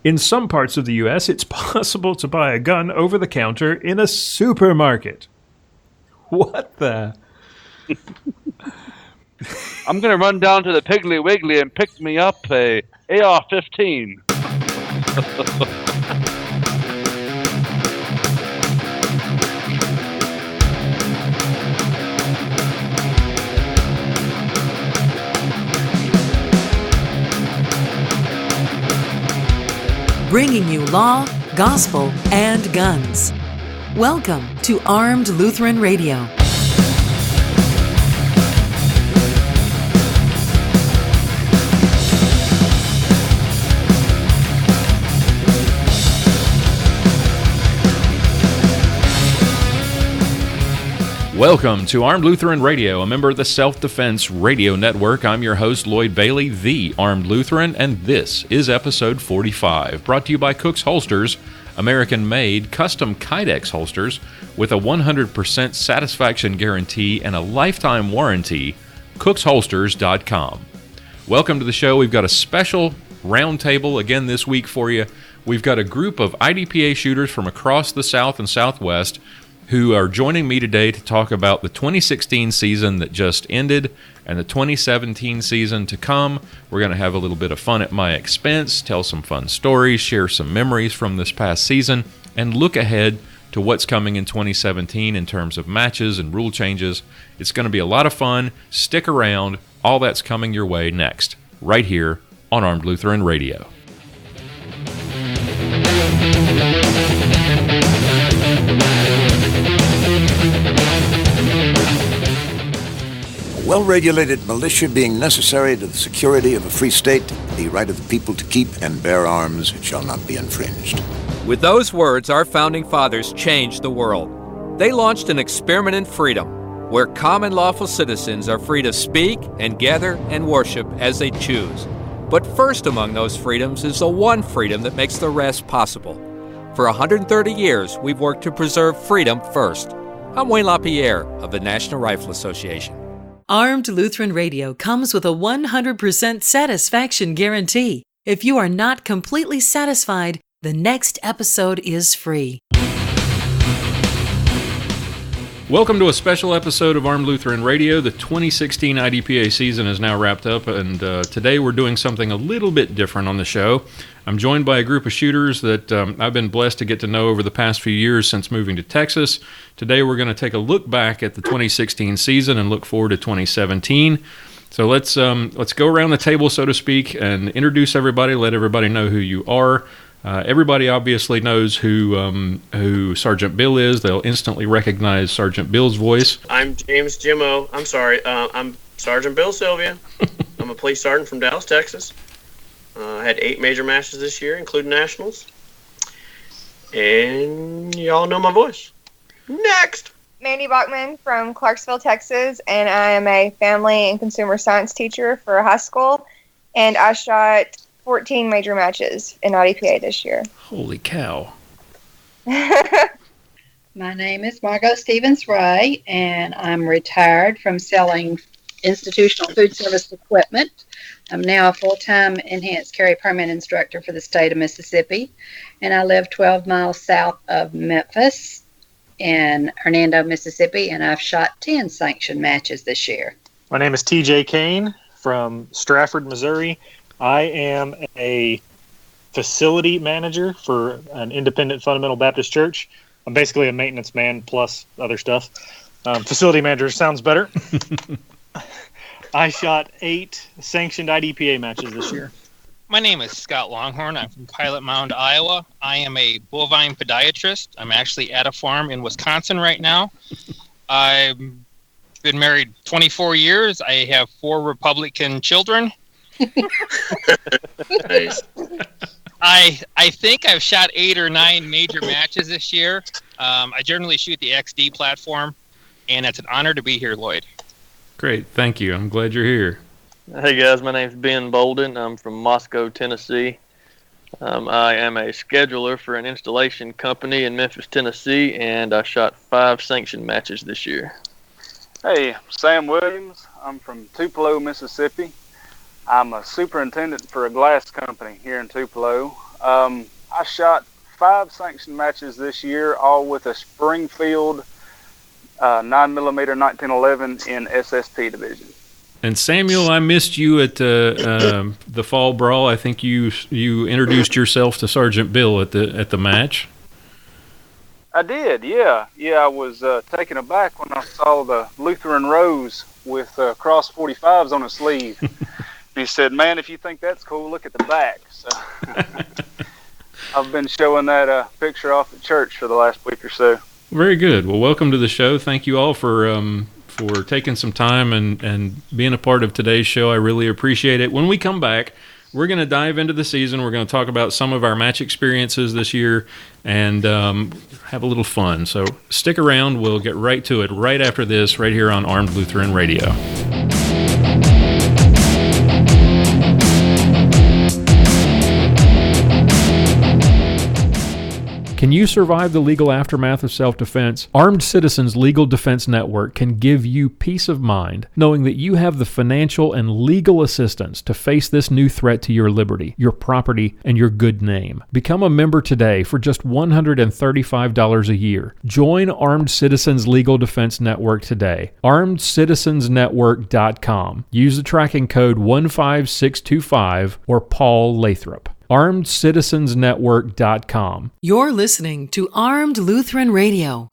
In some parts of the U.S., it's possible to buy a gun over the counter in a supermarket. What the? I'm going to run down to the Piggly Wiggly and pick me up a AR-15. Bringing you law, gospel, and guns. Welcome to Armed Lutheran Radio. Welcome to Armed Lutheran Radio, a member of the Self-Defense Radio Network. I'm your host, Lloyd Bailey, the Armed Lutheran, and this is episode 45, brought to you by Cook's Holsters, American-made custom Kydex holsters with a 100% satisfaction guarantee and a lifetime warranty, cooksholsters.com. Welcome to the show. We've got a special roundtable again this week for you. We've got a group of IDPA shooters from across the South and Southwest who are joining me today to talk about the 2016 season that just ended and the 2017 season to come. We're going to have a little bit of fun at my expense, tell some fun stories, share some memories from this past season, and look ahead to what's coming in 2017 in terms of matches and rule changes. It's going to be a lot of fun. Stick around. All that's coming your way next, right here on Armed Lutheran Radio. Well-regulated militia being necessary to the security of a free state, the right of the people to keep and bear arms shall not be infringed. With those words, our founding fathers changed the world. They launched an experiment in freedom, where common lawful citizens are free to speak and gather and worship as they choose. But first among those freedoms is the one freedom that makes the rest possible. For 130 years, we've worked to preserve freedom first. I'm Wayne LaPierre of the National Rifle Association. Armed Lutheran Radio comes with a 100% satisfaction guarantee. If you are not completely satisfied, the next episode is free. Welcome to a special episode of Armed Lutheran Radio. The 2016 IDPA season is now wrapped up, and today we're doing something a little bit different on the show. I'm joined by a group of shooters that I've been blessed to get to know over the past few years since moving to Texas. Today we're going to take a look back at the 2016 season and look forward to 2017. So let's go around the table, so to speak, and introduce everybody, let everybody know who you are. Everybody obviously knows who Sergeant Bill is. They'll instantly recognize Sergeant Bill's voice. I'm James Jimmo. I'm sorry. I'm Sergeant Bill Silvia. I'm a police sergeant from Dallas, Texas. I had 8 major matches this year, including nationals. And y'all know my voice. Next! Mandy Bachman from Clarksville, Texas, and I am a family and consumer science teacher for a high school. And I shot 14 major matches in IDPA this year. Holy cow. My name is Margot Stevens-Ray, and I'm retired from selling institutional food service equipment. I'm now a full-time enhanced carry permit instructor for the state of Mississippi, and I live 12 miles south of Memphis in Hernando, Mississippi, and I've shot 10 sanctioned matches this year. My name is TJ Kane from Strafford, Missouri. I am a facility manager for an independent fundamental Baptist church. I'm basically a maintenance man plus other stuff. Facility manager sounds better. I shot 8 sanctioned IDPA matches this year. My name is Scott Longhorn. I'm from Pilot Mound, Iowa. I am a bovine podiatrist. I'm actually at a farm in Wisconsin right now. I've been married 24 years. I have 4 Republican children. Nice. I think I've shot 8 or 9 major matches this year. I generally shoot the XD platform, and it's an honor to be here, Lloyd. Great, thank you. I'm glad you're here. Hey guys, my name's Ben Bolden. I'm from Moscow, Tennessee. I am a scheduler for an installation company in Memphis, Tennessee, and I shot 5 sanctioned matches this year. Hey, Sam Williams. I'm from Tupelo, Mississippi. I'm a superintendent for a glass company here in Tupelo. I shot 5 sanctioned matches this year, all with a Springfield 9mm 1911 in SST division. And Samuel, I missed you at the fall brawl. I think you introduced yourself to Sergeant Bill at the match. I did, yeah. I was taken aback when I saw the Lutheran Rose with cross 45s on his sleeve. And he said, "Man, if you think that's cool, look at the back." So I've been showing that picture off at church for the last week or so. Very good. Well, welcome to the show. Thank you all for taking some time and being a part of today's show. I really appreciate it. When we come back, we're going to dive into the season. We're going to talk about some of our match experiences this year and have a little fun. So stick around. We'll get right to it right after this, right here on Armed Lutheran Radio. Can you survive the legal aftermath of self-defense? Armed Citizens Legal Defense Network can give you peace of mind knowing that you have the financial and legal assistance to face this new threat to your liberty, your property, and your good name. Become a member today for just $135 a year. Join Armed Citizens Legal Defense Network today. ArmedCitizensNetwork.com. Use the tracking code 15625 or Paul Lathrop. ArmedCitizensNetwork.com. You're listening to Armed Lutheran Radio.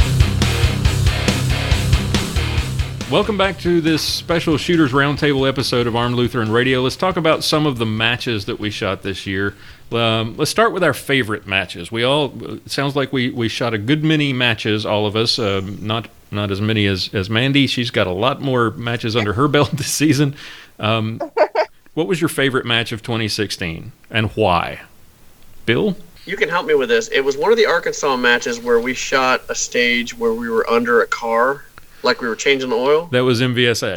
Welcome back to this special Shooters Roundtable episode of Armed Lutheran Radio. Let's talk about some of the matches that we shot this year. Let's start with our favorite matches. It sounds like we shot a good many matches, all of us. Not as many as Mandy. She's got a lot more matches under her belt this season. What was your favorite match of 2016 and why? Bill? You can help me with this. It was one of the Arkansas matches where we shot a stage where we were under a car, like we were changing the oil. That was MVSA.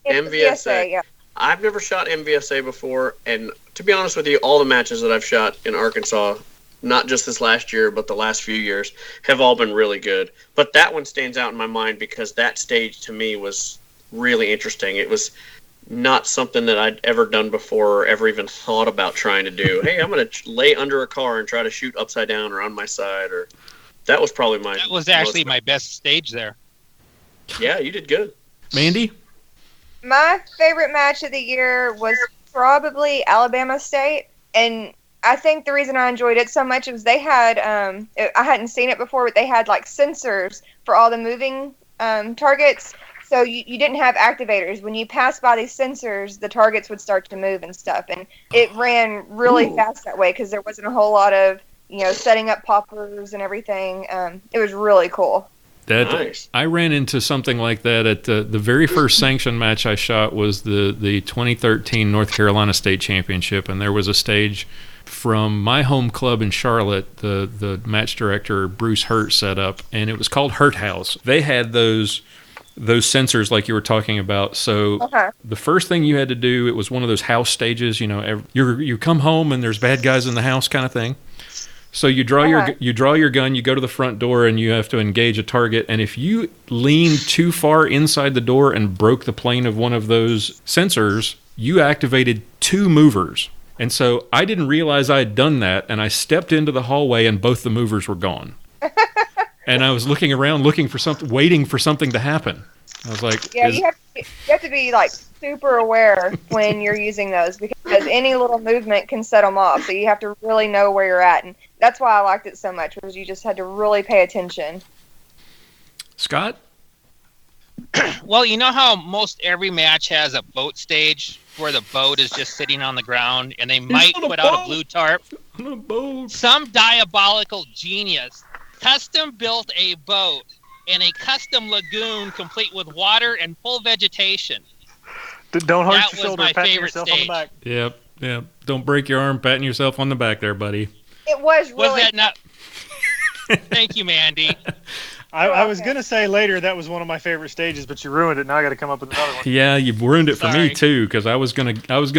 MVSA, yeah. I've never shot MVSA before, and to be honest with you, all the matches that I've shot in Arkansas, not just this last year, but the last few years, have all been really good. But that one stands out in my mind because that stage to me was really interesting. It was not something that I'd ever done before or ever even thought about trying to do. Hey, I'm going to lay under a car and try to shoot upside down or on my side. That was probably That was actually my best stage there. Yeah, you did good. Mandy? My favorite match of the year was probably Alabama State. And I think the reason I enjoyed it so much was they had, I hadn't seen it before, but they had like sensors for all the moving targets. So you didn't have activators. When you passed by these sensors, the targets would start to move and stuff. And it ran really fast that way because there wasn't a whole lot of, setting up poppers and everything. It was really cool. Nice. I ran into something like that at the very first sanctioned match I shot was the 2013 North Carolina State Championship. And there was a stage from my home club in Charlotte, the match director, Bruce Hurt, set up. And it was called Hurt House. They had those sensors like you were talking about. So The first thing you had to do, it was one of those house stages, you come home and there's bad guys in the house kind of thing. So you draw your gun, you go to the front door and you have to engage a target. And if you leaned too far inside the door and broke the plane of one of those sensors, you activated 2 movers. And so I didn't realize I had done that, and I stepped into the hallway and both the movers were gone. And I was looking around, looking for something, waiting for something to happen. I was like, "Yeah, you have to be like super aware when you're using those because any little movement can set them off. So you have to really know where you're at, and that's why I liked it so much. Was you just had to really pay attention." Scott? Well, you know how most every match has a boat stage where the boat is just sitting on the ground, and they might put out a blue tarp. Some diabolical genius custom built a boat in a custom lagoon complete with water and full vegetation. Don't hurt That your was shoulder, my patting favorite yourself stage. on the back. Yep. Don't break your arm patting yourself on the back there, buddy. It was really. Was that not? Thank you, Mandy. I was going to say later that was one of my favorite stages, but you ruined it. Now I got to come up with another one. Yeah, you've ruined it for Sorry. me too, because I was gonna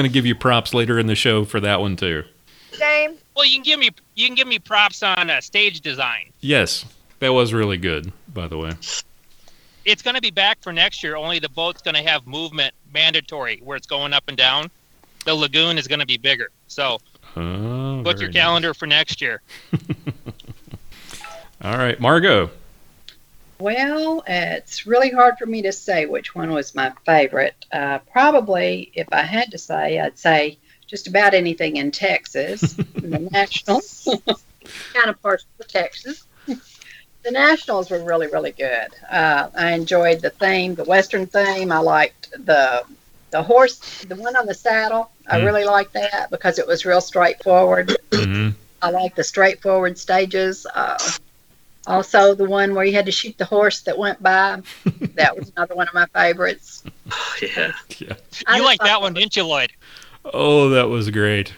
give you props later in the show for that one too. Same. Well, you can give me props on stage design. Yes, that was really good, by the way. It's going to be back for next year. Only the boat's going to have movement mandatory, where it's going up and down. the lagoon is going to be bigger. So book your calendar for next year. All right, Margot. Well, it's really hard for me to say which one was my favorite. Probably, if I had to say, I'd say just about anything in Texas. The Nationals, kind of partial to Texas. The Nationals were really, really good. I enjoyed the theme, the Western theme. I liked the horse, the one on the saddle. I really liked that because it was real straightforward. Mm-hmm. I like the straightforward stages. Also, the one where you had to shoot the horse that went by. That was another one of my favorites. Yeah. You liked that one, didn't you, Lloyd? Oh, that was great.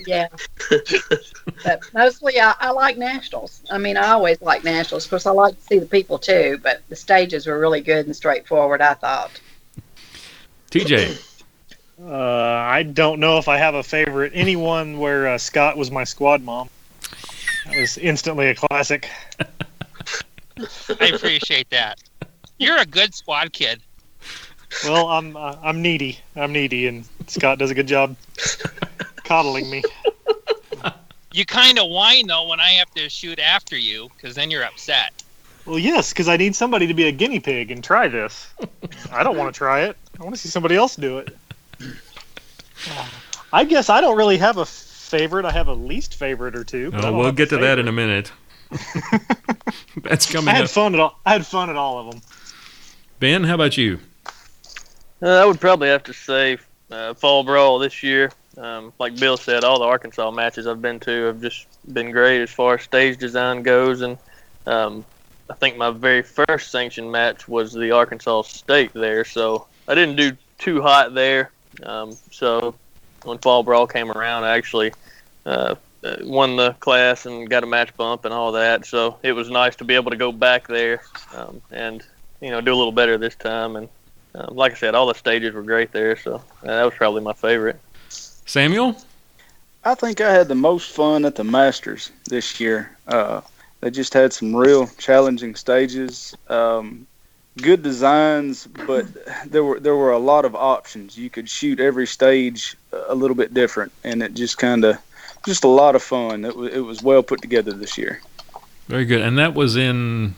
Yeah. But mostly, I like Nationals. I mean, I always like Nationals. Of course, I like to see the people, too. But the stages were really good and straightforward, I thought. TJ. I don't know if I have a favorite. Anyone where Scott was my squad mom. That was instantly a classic. I appreciate that. You're a good squad kid. Well, I'm needy. And Scott does a good job coddling me. You kind of whine, though, when I have to shoot after you, because then you're upset. Well, yes, because I need somebody to be a guinea pig and try this. I don't want to try it. I want to see somebody else do it. I guess I don't really have a favorite. I have a least favorite or two. But we'll get to that in a minute. That's coming up. I had fun at all of them. Ben, how about you? I would probably have to say Fall Brawl this year. Like Bill said, all the Arkansas matches I've been to have just been great as far as stage design goes. And I think my very first sanctioned match was the Arkansas State there. So I didn't do too hot there. So when Fall Brawl came around, I actually won the class and got a match bump and all that. So it was nice to be able to go back there and do a little better this time. And like I said, all the stages were great there. So that was probably my favorite. Samuel? I think I had the most fun at the Masters this year. They just had some real challenging stages. Good designs, but there were a lot of options. You could shoot every stage a little bit different, and it just a lot of fun. It was well put together this year. Very good. And that's in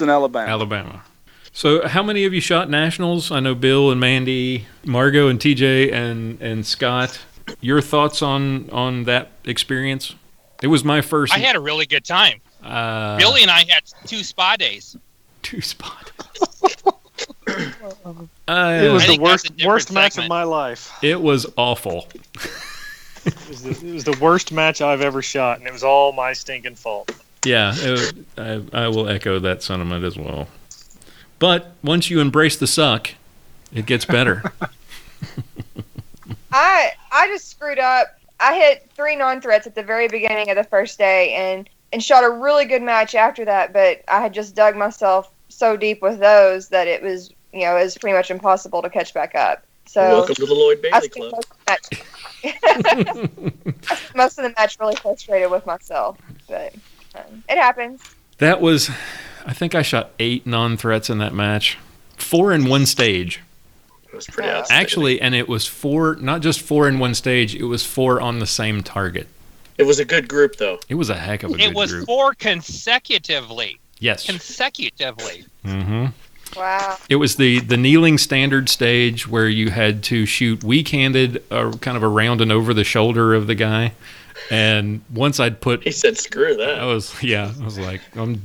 Alabama. Alabama. So how many of you shot Nationals? I know Bill and Mandy, Margot and TJ and Scott. Your thoughts on that experience? It was my first. I had a really good time. Billy and I had 2 spa days. 2 spa days. It was the worst match of my life. It was awful. It was the worst match I've ever shot, and it was all my stinking fault. Yeah, I will echo that sentiment as well. But once you embrace the suck, it gets better. I just screwed up. I hit 3 non-threats at the very beginning of the first day and shot a really good match after that, but I had just dug myself so deep with those that it was pretty much impossible to catch back up. So welcome to the Lloyd Bailey Club. I spent most of the match really frustrated with myself, but it happens. That was, I think I shot 8 non-threats in that match. 4 in one stage. It was pretty outstanding. Actually, and it was 4, not just 4 in one stage, it was 4 on the same target. It was a good group, though. It was a heck of a good group. It was 4 consecutively. Yes. Consecutively. Mm-hmm. Wow. It was the kneeling standard stage where you had to shoot weak-handed, kind of around and over the shoulder of the guy. And once I'd put... He said, screw that. I was like, I'm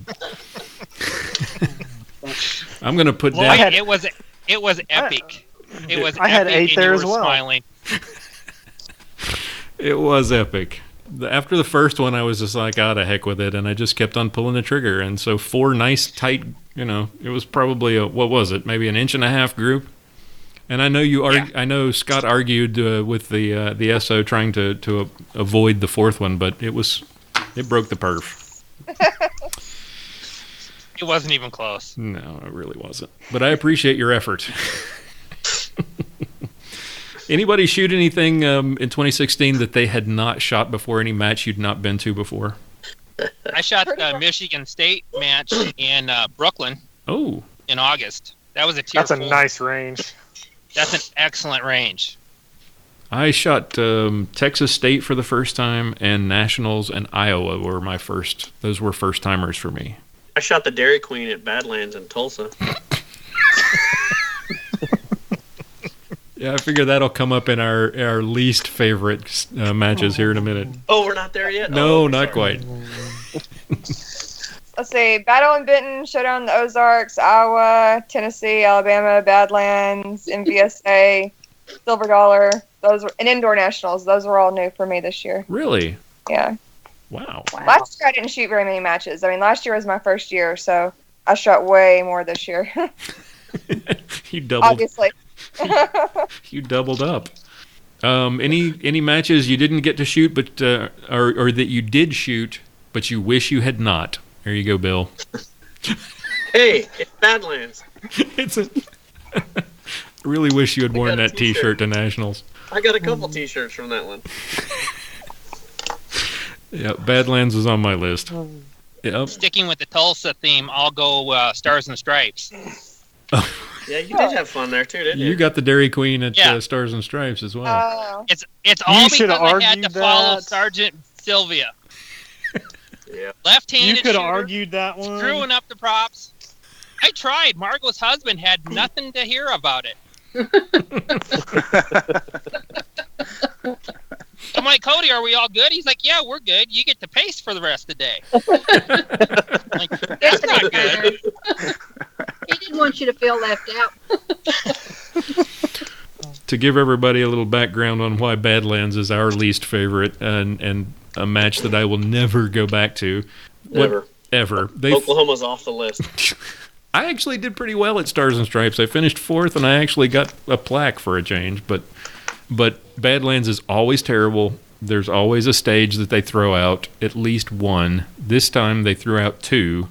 going to put down... It was epic. I had 8 there as well. Smiling. It was epic. After the first one, I was just like, the heck with it, and I just kept on pulling the trigger. And so 4 nice, tight, it was probably maybe an 1.5 inch group. And I know I know Scott argued with the SO trying to avoid the 4th one, but it broke the perf. It wasn't even close. No, it really wasn't. But I appreciate your effort. Anybody shoot anything in 2016 that they had not shot before, any match you'd not been to before? I shot the Michigan State match in Brooklyn. Oh. In August. That was a tier 4. That's a nice range. That's an excellent range. I shot Texas State for the first time, and Nationals and Iowa were my first. Those were first timers for me. I shot the Dairy Queen at Badlands in Tulsa. Yeah, I figure that'll come up in our least favorite matches here in a minute. Oh, we're not there yet? No, oh, not quite. Let's see. Battle in Benton, Showdown in the Ozarks, Iowa, Tennessee, Alabama, Badlands, MVSA, Silver Dollar. Those were, and indoor nationals. Those were all new for me this year. Really? Yeah. Wow. Last year I didn't shoot very many matches. I mean, last year was my first year, so I shot way more this year. You doubled. Obviously. You doubled up. Any matches you didn't get to shoot, but or that you did shoot, but you wish you had not? There you go, Bill. Hey, it's Badlands. It's a. Really wish you had worn that T-shirt to Nationals. I got a couple T-shirts from that one. Yeah, Badlands was on my list. Yep. Sticking with the Tulsa theme, I'll go Stars and Stripes. Yeah, you did have fun there too, didn't you? You got the Dairy Queen at Stars and Stripes as well. It's all because I had to follow Sergeant Silvia. Yeah. Left-handed You could have shooter, argued that one. screwing up the props. I tried. Margot's husband had nothing to hear about it. I'm like, Cody, are we all good? He's like, yeah, we're good. You get to pace for the rest of the day. Like, that's not good. He didn't want you to feel left out. To give everybody a little background on why Badlands is our least favorite and a match that I will never go back to. Never. Ever. Oklahoma's off the list. I actually did pretty well at Stars and Stripes. I finished 4th, and I actually got a plaque for a change. But Badlands is always terrible. There's always a stage that they throw out, at least one. This time they threw out 2.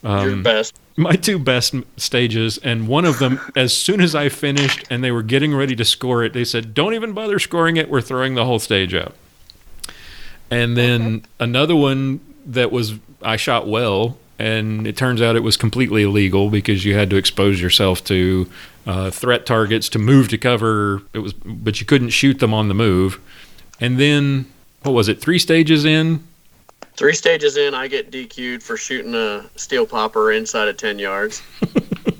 Your best. My 2 best stages, and one of them, as soon as I finished and they were getting ready to score it, they said, don't even bother scoring it, we're throwing the whole stage out. And then another one that I shot well, and it turns out it was completely illegal because you had to expose yourself to threat targets to move to cover. But you couldn't shoot them on the move. And then, what was it, 3 stages in? 3 stages in, I get DQ'd for shooting a steel popper inside of 10 yards.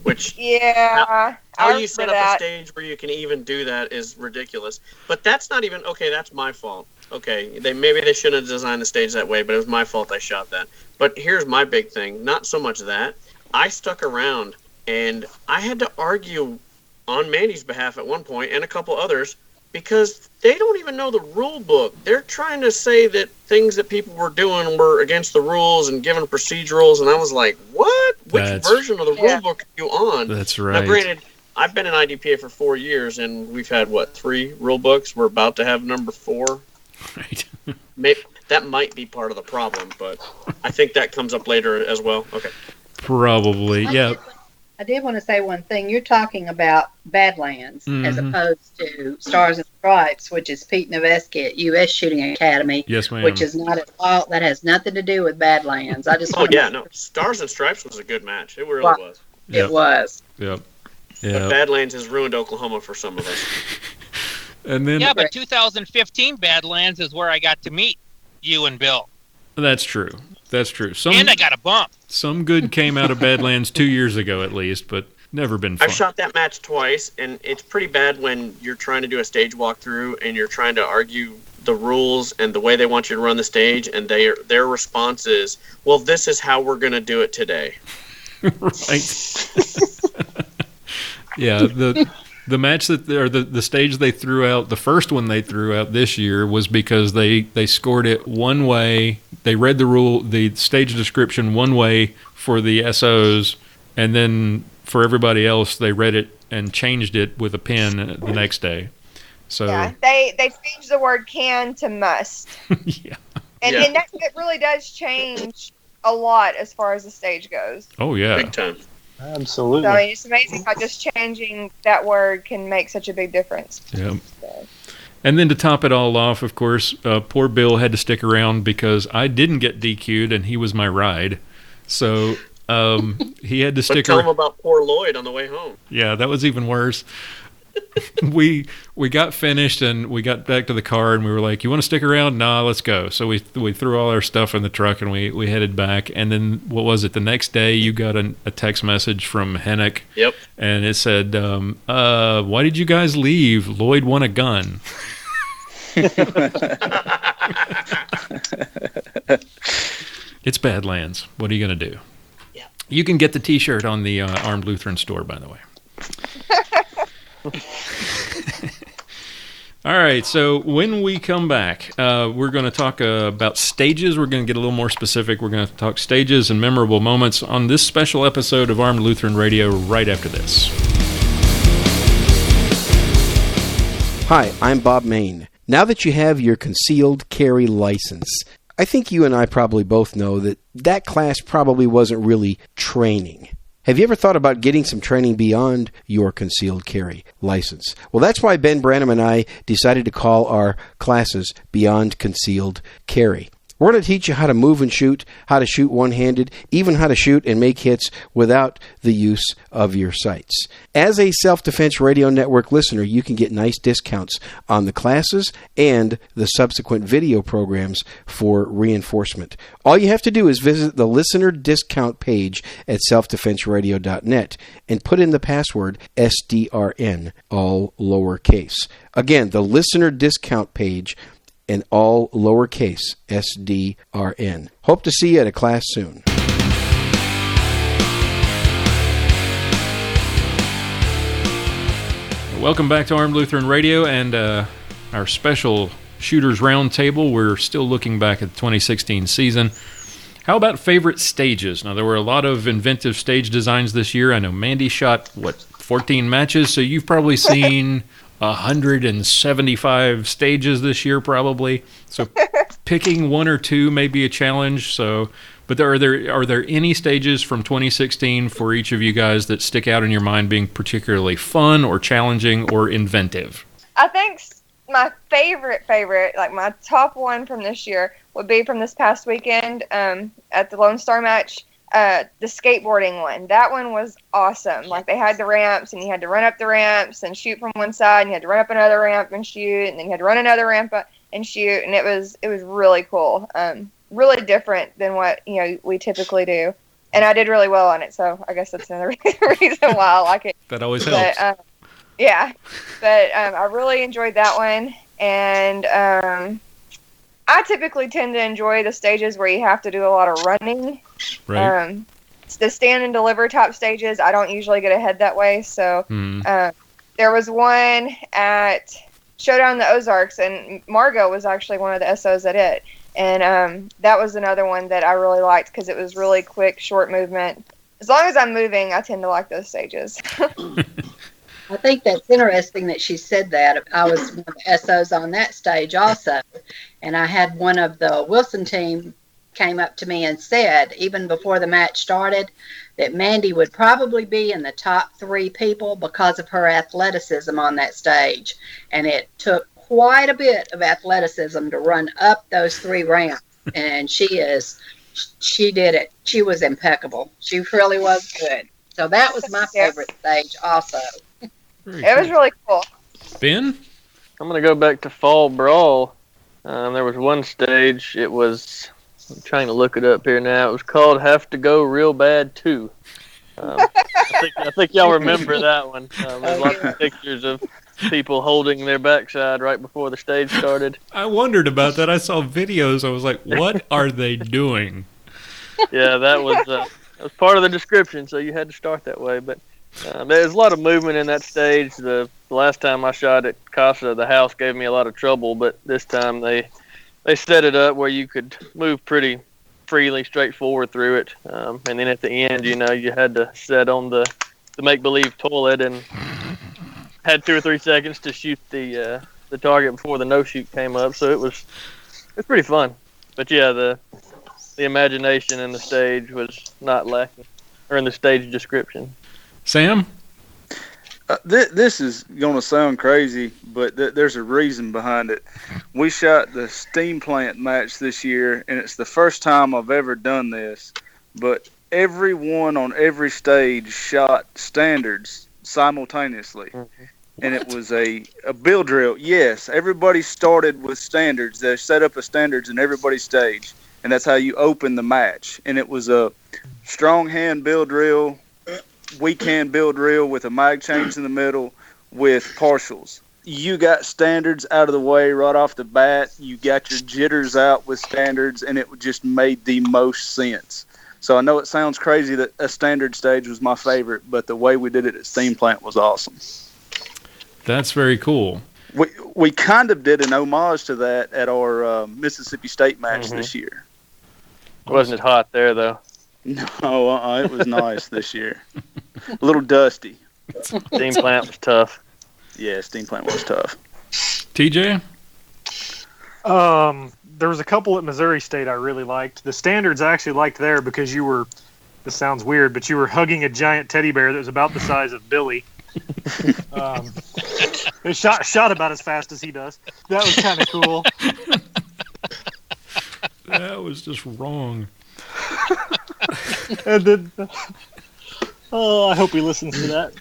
Which, yeah, how you set up a stage where you can even do that is ridiculous. But that's not even, okay, that's my fault. Okay, maybe they shouldn't have designed the stage that way, but it was my fault I shot that. But here's my big thing. Not so much that. I stuck around, and I had to argue on Mandy's behalf at one point, and a couple others, because they don't even know the rule book. They're trying to say that things that people were doing were against the rules and giving procedurals, and I was like, what? Which version of the rule book are you on? That's right. Now, granted, I've been in IDPA for 4 years, and we've had, 3 rule books? We're about to have number 4. Right. Maybe that might be part of the problem, but I think that comes up later as well. Okay. Probably, yeah. I did want to say one thing. You're talking about Badlands as opposed to Stars and Stripes, which is Pete Noveski at U.S. Shooting Academy. Yes, ma'am. Which is not at all. That has nothing to do with Badlands. I just. Stars and Stripes was a good match. It really was. It was. Yep. But Badlands has ruined Oklahoma for some of us. And then, but 2015 Badlands is where I got to meet you and Bill. That's true. That's true. And I got a bump. Some good came out of Badlands 2 years ago at least, but never been fun. I've shot that match twice, and it's pretty bad when you're trying to do a stage walkthrough and you're trying to argue the rules and the way they want you to run the stage, and their response is, well, this is how we're going to do it today. Right. Yeah, the match the stage they threw out, the first one they threw out this year was because they scored it one way. They read the stage description one way for the SOs, and then for everybody else they read it and changed it with a pen the next day. So yeah, they changed the word can to must. Yeah. And that really does change a lot as far as the stage goes. Oh yeah. Big time. Absolutely. So, I mean, it's amazing how just changing that word can make such a big difference. Yeah. So. And then to top it all off, of course, poor Bill had to stick around because I didn't get DQ'd and he was my ride. So he had to stick around. Tell him about poor Lloyd on the way home. Yeah, that was even worse. we got finished and we got back to the car and we were like, you want to stick around? Nah, let's go. So we threw all our stuff in the truck and we headed back. And then what was it? The next day you got a text message from Hennick. Yep. And it said, why did you guys leave? Lloyd won a gun. It's Badlands. What are you going to do? Yeah. You can get the T-shirt on the Armed Lutheran store, by the way. All right, so when we come back, we're going to talk about stages. We're going to get a little more specific. We're going to talk stages and memorable moments on this special episode of Armed Lutheran Radio right after this. Hi, I'm Bob Main. Now that you have your concealed carry license, I think you and I probably both know that class probably wasn't really training. Have you ever thought about getting some training beyond your concealed carry license? Well, that's why Ben Branham and I decided to call our classes Beyond Concealed Carry. We're going to teach you how to move and shoot, how to shoot one-handed, even how to shoot and make hits without the use of your sights. As a Self-Defense Radio Network listener, you can get nice discounts on the classes and the subsequent video programs for reinforcement. All you have to do is visit the listener discount page at selfdefenseradio.net and put in the password SDRN, all lowercase. Again, the listener discount page and all lowercase SDRN. Hope to see you at a class soon. Welcome back to Armed Lutheran Radio and our special Shooters Roundtable. We're still looking back at the 2016 season. How about favorite stages? Now, there were a lot of inventive stage designs this year. I know Mandy shot, 14 matches, so you've probably seen 175 stages this year, probably. So picking one or two may be a challenge. But are there any stages from 2016 for each of you guys that stick out in your mind being particularly fun or challenging or inventive? I think my favorite, like my top one from this year, would be from this past weekend at the Lone Star match. The skateboarding one. That one was awesome. Like, they had the ramps, and you had to run up the ramps and shoot from one side, and you had to run up another ramp and shoot, and then you had to run another ramp up and shoot, and it was really cool. Really different than what we typically do, and I did really well on it. So I guess that's another reason why I like it. That always helps. Yeah, but I really enjoyed that one, and I typically tend to enjoy the stages where you have to do a lot of running. Right. The stand and deliver type stages, I don't usually get ahead that way. So there was one at Showdown in the Ozarks, and Margot was actually one of the SOs at it. And that was another one that I really liked because it was really quick, short movement. As long as I'm moving, I tend to like those stages. I think that's interesting that she said that. I was one of the SOs on that stage also. And I had one of the Wilson team came up to me and said, even before the match started, that Mandy would probably be in the top 3 people because of her athleticism on that stage. And it took quite a bit of athleticism to run up those 3 ramps. And she did it. She was impeccable. She really was good. So that was my favorite stage also. It was really cool. Ben? I'm going to go back to Fall Brawl. There was one stage. It was, I'm trying to look it up here now. It was called Have to Go Real Bad 2. I think y'all remember that one. There's lots of pictures of people holding their backside right before the stage started. I wondered about that. I saw videos. I was like, what are they doing? Yeah, that was part of the description, so you had to start that way. But there's a lot of movement in that stage. The last time I shot at Casa, the house gave me a lot of trouble, but this time they set it up where you could move pretty freely, straightforward through it. And then at the end, you had to set on the make-believe toilet and had 2 or 3 seconds to shoot the target before the no-shoot came up. So it was pretty fun. But yeah, the imagination in the stage was not lacking, or in the stage description. Sam? This is going to sound crazy, but there's a reason behind it. We shot the steam plant match this year, and it's the first time I've ever done this, but everyone on every stage shot standards simultaneously. Mm-hmm. and it was a bill drill. Yes, everybody started with standards. They set up a standards in everybody's stage, and that's how you open the match. And it was a strong hand bill drill, weak hand bill drill with a mag change in the middle with partials. You got standards out of the way right off the bat. You got your jitters out with standards, and it just made the most sense. So I know it sounds crazy that a standard stage was my favorite, but the way we did it at Steam Plant was awesome. That's very cool. We kind of did an homage to that at our Mississippi State match this year. Wasn't it hot there, though? No, it was nice this year. A little dusty. Steam Plant was tough. Yeah, Steam Plant was tough. TJ? There was a couple at Missouri State I really liked. The standards I actually liked there because you were, this sounds weird, but you were hugging a giant teddy bear that was about the size of Billy. It shot about as fast as he does. That was kind of cool. That was just wrong. And then, I hope he listens to that.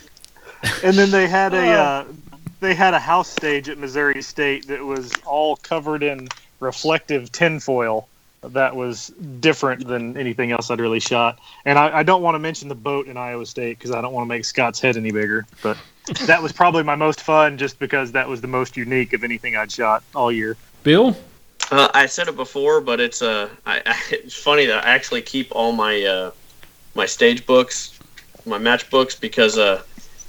And then they had a house stage at Missouri State that was all covered in reflective tinfoil. That was different than anything else I'd really shot. And I don't want to mention the boat in Iowa State because I don't want to make Scott's head any bigger. But that was probably my most fun just because that was the most unique of anything I'd shot all year. Bill? I said it before, but it's it's funny that I actually keep all my my stage books, my match books, because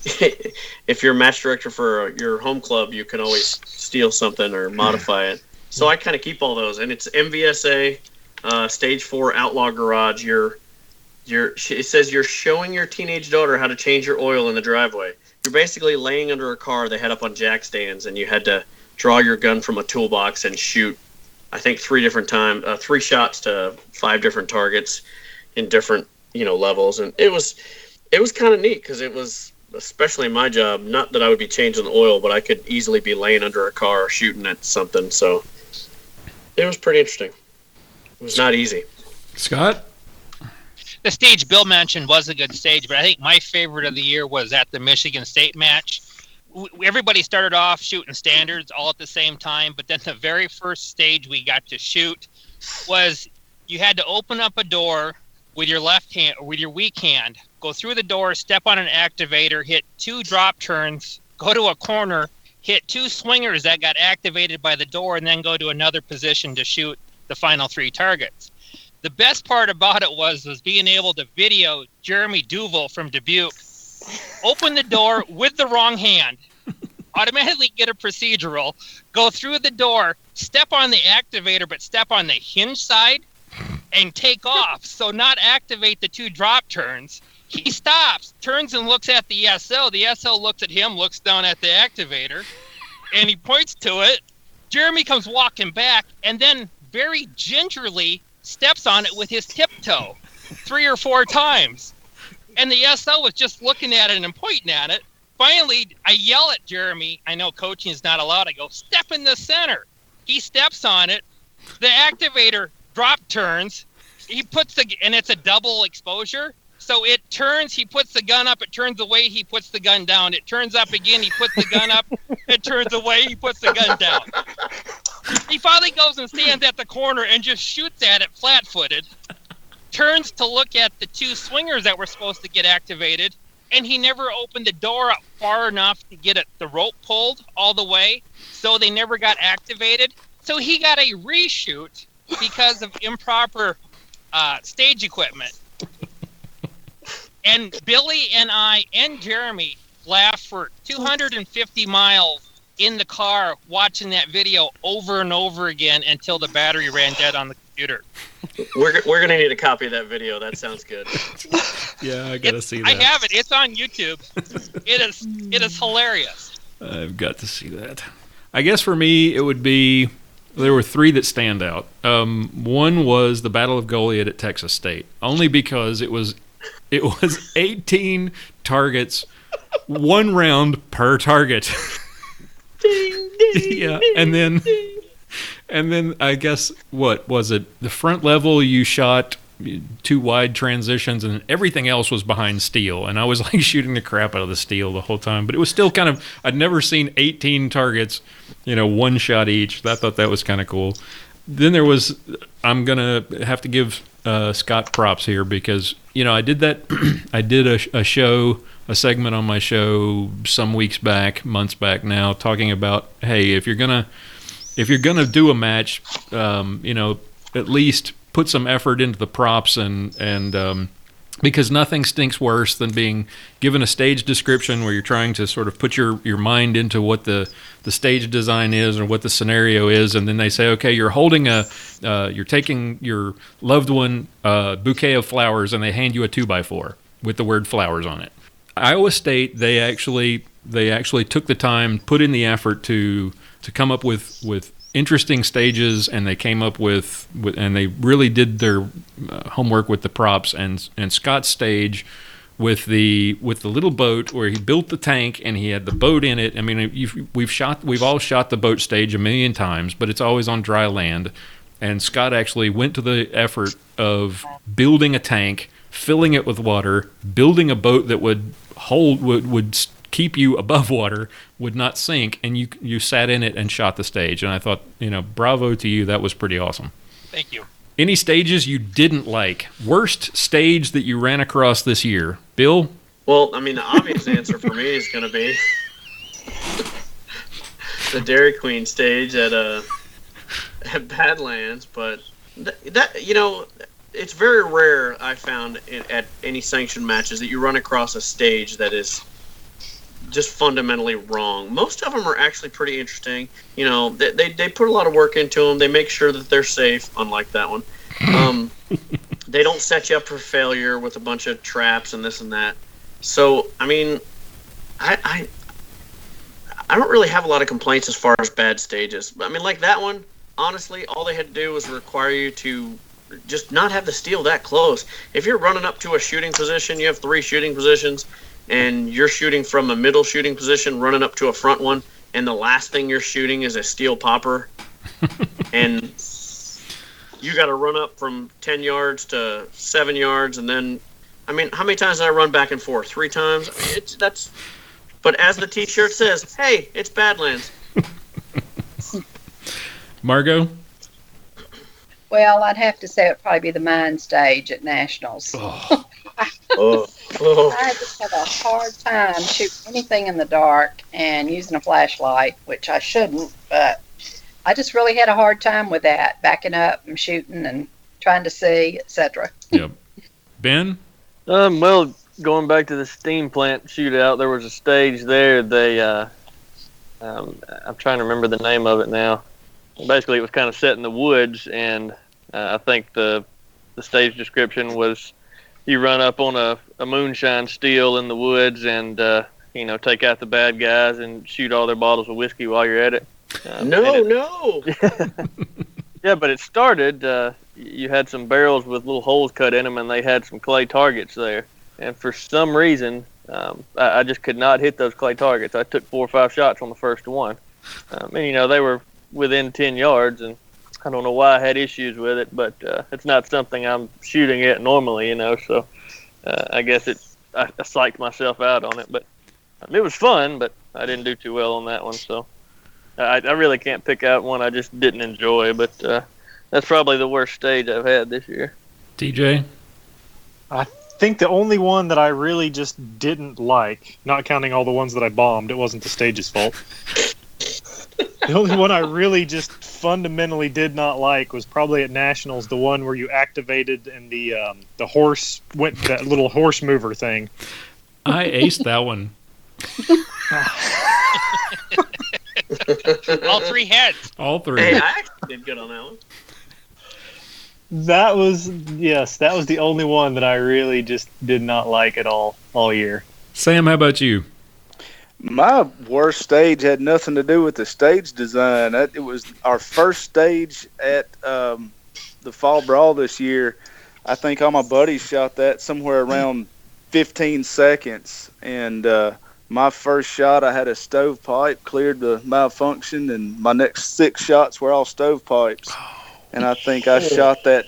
if you're a match director for your home club, you can always steal something or modify it. So I kind of keep all those, and it's MVSA, Stage 4 Outlaw Garage. It says you're showing your teenage daughter how to change your oil in the driveway. You're basically laying under a car they had up on jack stands, and you had to draw your gun from a toolbox and shoot, I think, 3 shots to 5 different targets in different levels, and it was kind of neat because it was, especially my job, not that I would be changing the oil, but I could easily be laying under a car shooting at something. So it was pretty interesting. It was not easy. Scott? The stage Bill mentioned was a good stage, but I think my favorite of the year was at the Michigan State match. Everybody started off shooting standards all at the same time, but then the very first stage we got to shoot was you had to open up a door with your left hand, or with your weak hand, go through the door, step on an activator, hit 2 drop turns, go to a corner, hit 2 swingers that got activated by the door, and then go to another position to shoot the final 3 targets. The best part about it was being able to video Jeremy Duval from Dubuque open the door with the wrong hand, automatically get a procedural, go through the door, step on the activator, but step on the hinge side, and take off. So not activate the 2 drop turns. He stops, turns and looks at the SO. The SO looks at him, looks down at the activator, and he points to it. Jeremy comes walking back and then very gingerly steps on it with his tiptoe 3 or 4 times. And the SO was just looking at it and pointing at it. Finally, I yell at Jeremy. I know coaching is not allowed. I go, step in the center. He steps on it. The activator drop turns. He puts and it's a double exposure. So it turns, he puts the gun up, it turns away, he puts the gun down. It turns up again, he puts the gun up, it turns away, he puts the gun down. He finally goes and stands at the corner and just shoots at it flat-footed. Turns to look at the 2 swingers that were supposed to get activated, and he never opened the door up far enough to get the rope pulled all the way, so they never got activated. So he got a reshoot because of improper stage equipment. And Billy and I and Jeremy laughed for 250 miles in the car watching that video over and over again until the battery ran dead on the computer. We're going to need a copy of that video. That sounds good. Yeah, I got to see that. I have it. It's on YouTube. It is hilarious. I've got to see that. I guess for me, it would be, there were 3 that stand out. One was the Battle of Goliad at Texas State, only because it was 18 targets, 1 round per target. Ding, ding, yeah, ding, and then I guess, what was it? The front level you shot two wide transitions, and everything else was behind steel. And I was like shooting the crap out of the steel the whole time. But it was still kind of, I'd never seen 18 targets, one shot each. I thought that was kind of cool. Then there was, I'm going to have to give Scott props here because, I did that. I did a segment on my show some weeks back, months back now, talking about, hey, if you're gonna do a match, at least put some effort into the props and because nothing stinks worse than being given a stage description where you're trying to sort of put your mind into what the stage design is or what the scenario is, and then they say, okay, you're holding you're taking your loved one bouquet of flowers, and they hand you a 2x4 with the word flowers on it. Iowa State, they actually took the time, put in the effort to come up with interesting stages, and they came up with and they really did their homework with the props. And Scott's stage with the little boat where he built the tank and he had the boat in it. I mean, we've all shot the boat stage a million times, but it's always on dry land. And Scott actually went to the effort of building a tank, filling it with water, building a boat that would keep you above water, would not sink, and you sat in it and shot the stage. And I thought, bravo to you. That was pretty awesome. Thank you. Any stages you didn't like? Worst stage that you ran across this year? Bill? Well, I mean, the obvious answer for me is going to be the Dairy Queen stage at Badlands, but it's very rare, I found, at any sanctioned matches that you run across a stage that is just fundamentally wrong. Most of them are actually pretty interesting. They put a lot of work into them. They make sure that they're safe, unlike that one. They don't set you up for failure with a bunch of traps and this and that. So, I mean, I don't really have a lot of complaints as far as bad stages. I mean, like that one, honestly, all they had to do was require you to just not have the steel that close. If you're running up to a shooting position, you have 3 shooting positions, and you're shooting from a middle shooting position, running up to a front one, and the last thing you're shooting is a steel popper, and you got to run up from 10 yards to 7 yards, and then, I mean, how many times did I run back and forth? 3 times? But as the T-shirt says, hey, it's Badlands. Margot? Well, I'd have to say it'd probably be the mine stage at Nationals. Oh. I just have a hard time shooting anything in the dark and using a flashlight, which I shouldn't, but I just really had a hard time with that, backing up and shooting and trying to see, etc. Yep. Ben? Well, going back to the steam plant shootout, there was a stage there. I'm trying to remember the name of it now. Basically, it was kind of set in the woods, and I think the stage description was you run up on a moonshine steel in the woods and, take out the bad guys and shoot all their bottles of whiskey while you're at it. No. Yeah, but it started, you had some barrels with little holes cut in them, and they had some clay targets there. And for some reason, I just could not hit those clay targets. I took 4 or 5 shots on the first one. They were within 10 yards, and I don't know why I had issues with it, but it's not something I'm shooting at normally, so I guess I psyched myself out on it. But it was fun, but I didn't do too well on that one, so I really can't pick out one I just didn't enjoy, but that's probably the worst stage I've had this year. TJ? I think the only one that I really just didn't like, not counting all the ones that I bombed, it wasn't the stage's fault. The only one I really just fundamentally did not like was probably at Nationals, the one where you activated and the horse went, that little horse mover thing. I aced that one. All 3 heads. All 3. Hey, I actually did good on that one. That was the only one that I really just did not like at all year. Sam, how about you? My worst stage had nothing to do with the stage design. It was our first stage at the Fall Brawl this year. I think all my buddies shot that somewhere around 15 seconds. And my first shot, I had a stovepipe, cleared the malfunction, and my next 6 shots were all stovepipes. And I think I shot that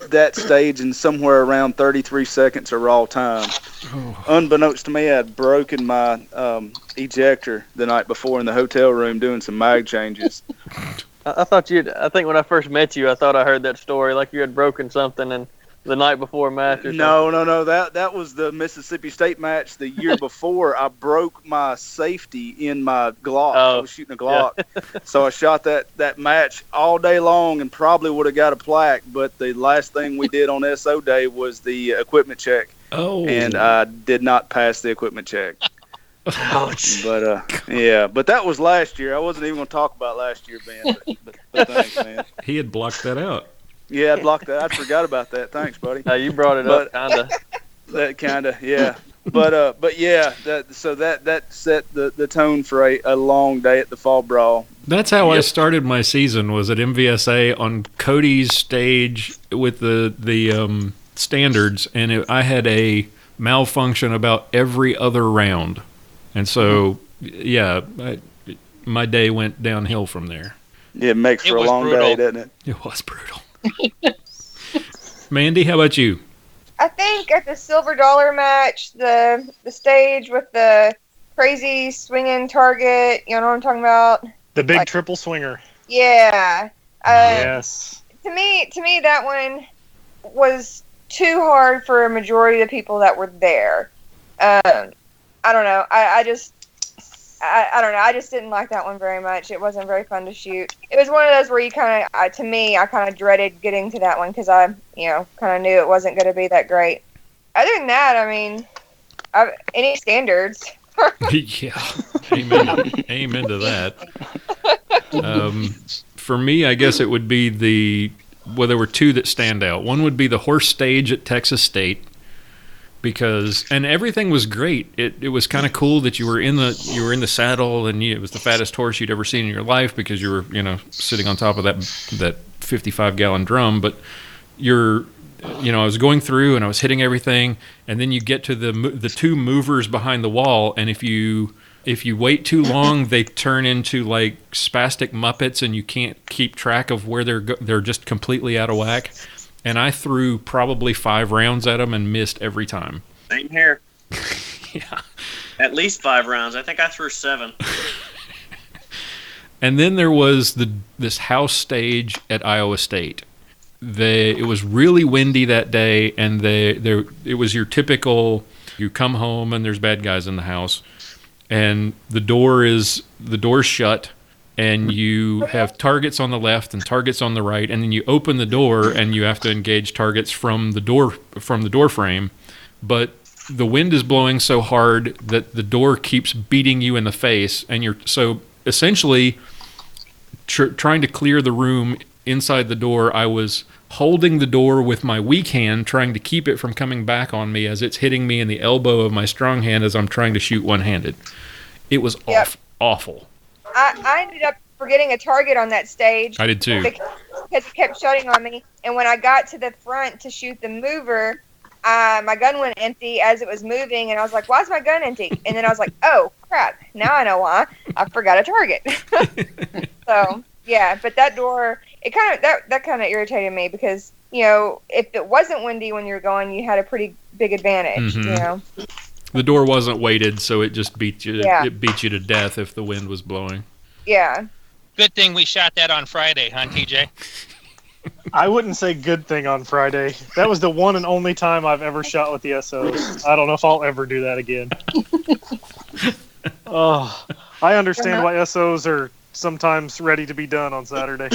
that stage in somewhere around 33 seconds of raw time. Oh. Unbeknownst to me, I'd broken my ejector the night before in the hotel room doing some mag changes. I think when I first met you, I thought I heard that story, like you had broken something and the night before match or something. No. That was the Mississippi State match the year before. I broke my safety in my Glock. I was shooting a Glock. Yeah. So I shot that match all day long and probably would have got a plaque, but the last thing we did on SO day was the equipment check. Oh. And I did not pass the equipment check. Ouch. But but that was last year. I wasn't even going to talk about last year, Ben. But thanks, man. He had blocked that out. Yeah, I blocked that. I forgot about that. Thanks, buddy. You brought it up, kinda. That kinda, yeah. But yeah. That set the tone for a long day at the Fall Brawl. That's how I started my season. Was at MVSA on Cody's stage with the standards, and I had a malfunction about every other round, and so my day went downhill from there. Yeah, it makes for a long day, doesn't it? It was brutal. Mandy, how about you? I think at the Silver Dollar match, the stage with the crazy swinging target, you know what I'm talking about? The big triple swinger. Yeah. Yes. To me, that one was too hard for a majority of the people that were there. I don't know. I don't know. I just didn't like that one very much. It wasn't very fun to shoot. It was one of those where you kind of, I kind of dreaded getting to that one because I, kind of knew it wasn't going to be that great. Other than that, I mean, any standards. Yeah. Amen to that. For me, I guess it would be there were two that stand out. One would be the horse stage at Texas State. And everything was great. It was kind of cool that you were in the saddle, and it was the fattest horse you'd ever seen in your life because you were sitting on top of that 55-gallon drum. But I was going through and I was hitting everything, and then you get to the two movers behind the wall, and if you wait too long, they turn into like spastic Muppets, and you can't keep track of where they're just completely out of whack. And I threw probably 5 rounds at them and missed every time. Same here. Yeah. At least 5 rounds. I think I threw 7. And then there was this house stage at Iowa State. It was really windy that day, and it was your typical, you come home and there's bad guys in the house, and the door's shut. And you have targets on the left and targets on the right, and then you open the door and you have to engage targets from the door frame. But the wind is blowing so hard that the door keeps beating you in the face, and you're so essentially trying to clear the room inside the door. I was holding the door with my weak hand, trying to keep it from coming back on me as it's hitting me in the elbow of my strong hand as I'm trying to shoot one-handed. It was awful. I ended up forgetting a target on that stage. I did too. Because it kept shutting on me. And when I got to the front to shoot the mover, my gun went empty as it was moving. And I was like, why is my gun empty? And then I was like, oh, crap. Now I know why. I forgot a target. So, yeah. But that door, that kind of irritated me because, if it wasn't windy when you were going, you had a pretty big advantage, Mm-hmm. The door wasn't weighted, so it just beat you. Yeah. It beat you to death if the wind was blowing. Yeah. Good thing we shot that on Friday, huh, TJ? I wouldn't say good thing on Friday. That was the one and only time I've ever shot with the SOs. I don't know if I'll ever do that again. Oh, I understand why SOs are sometimes ready to be done on Saturday.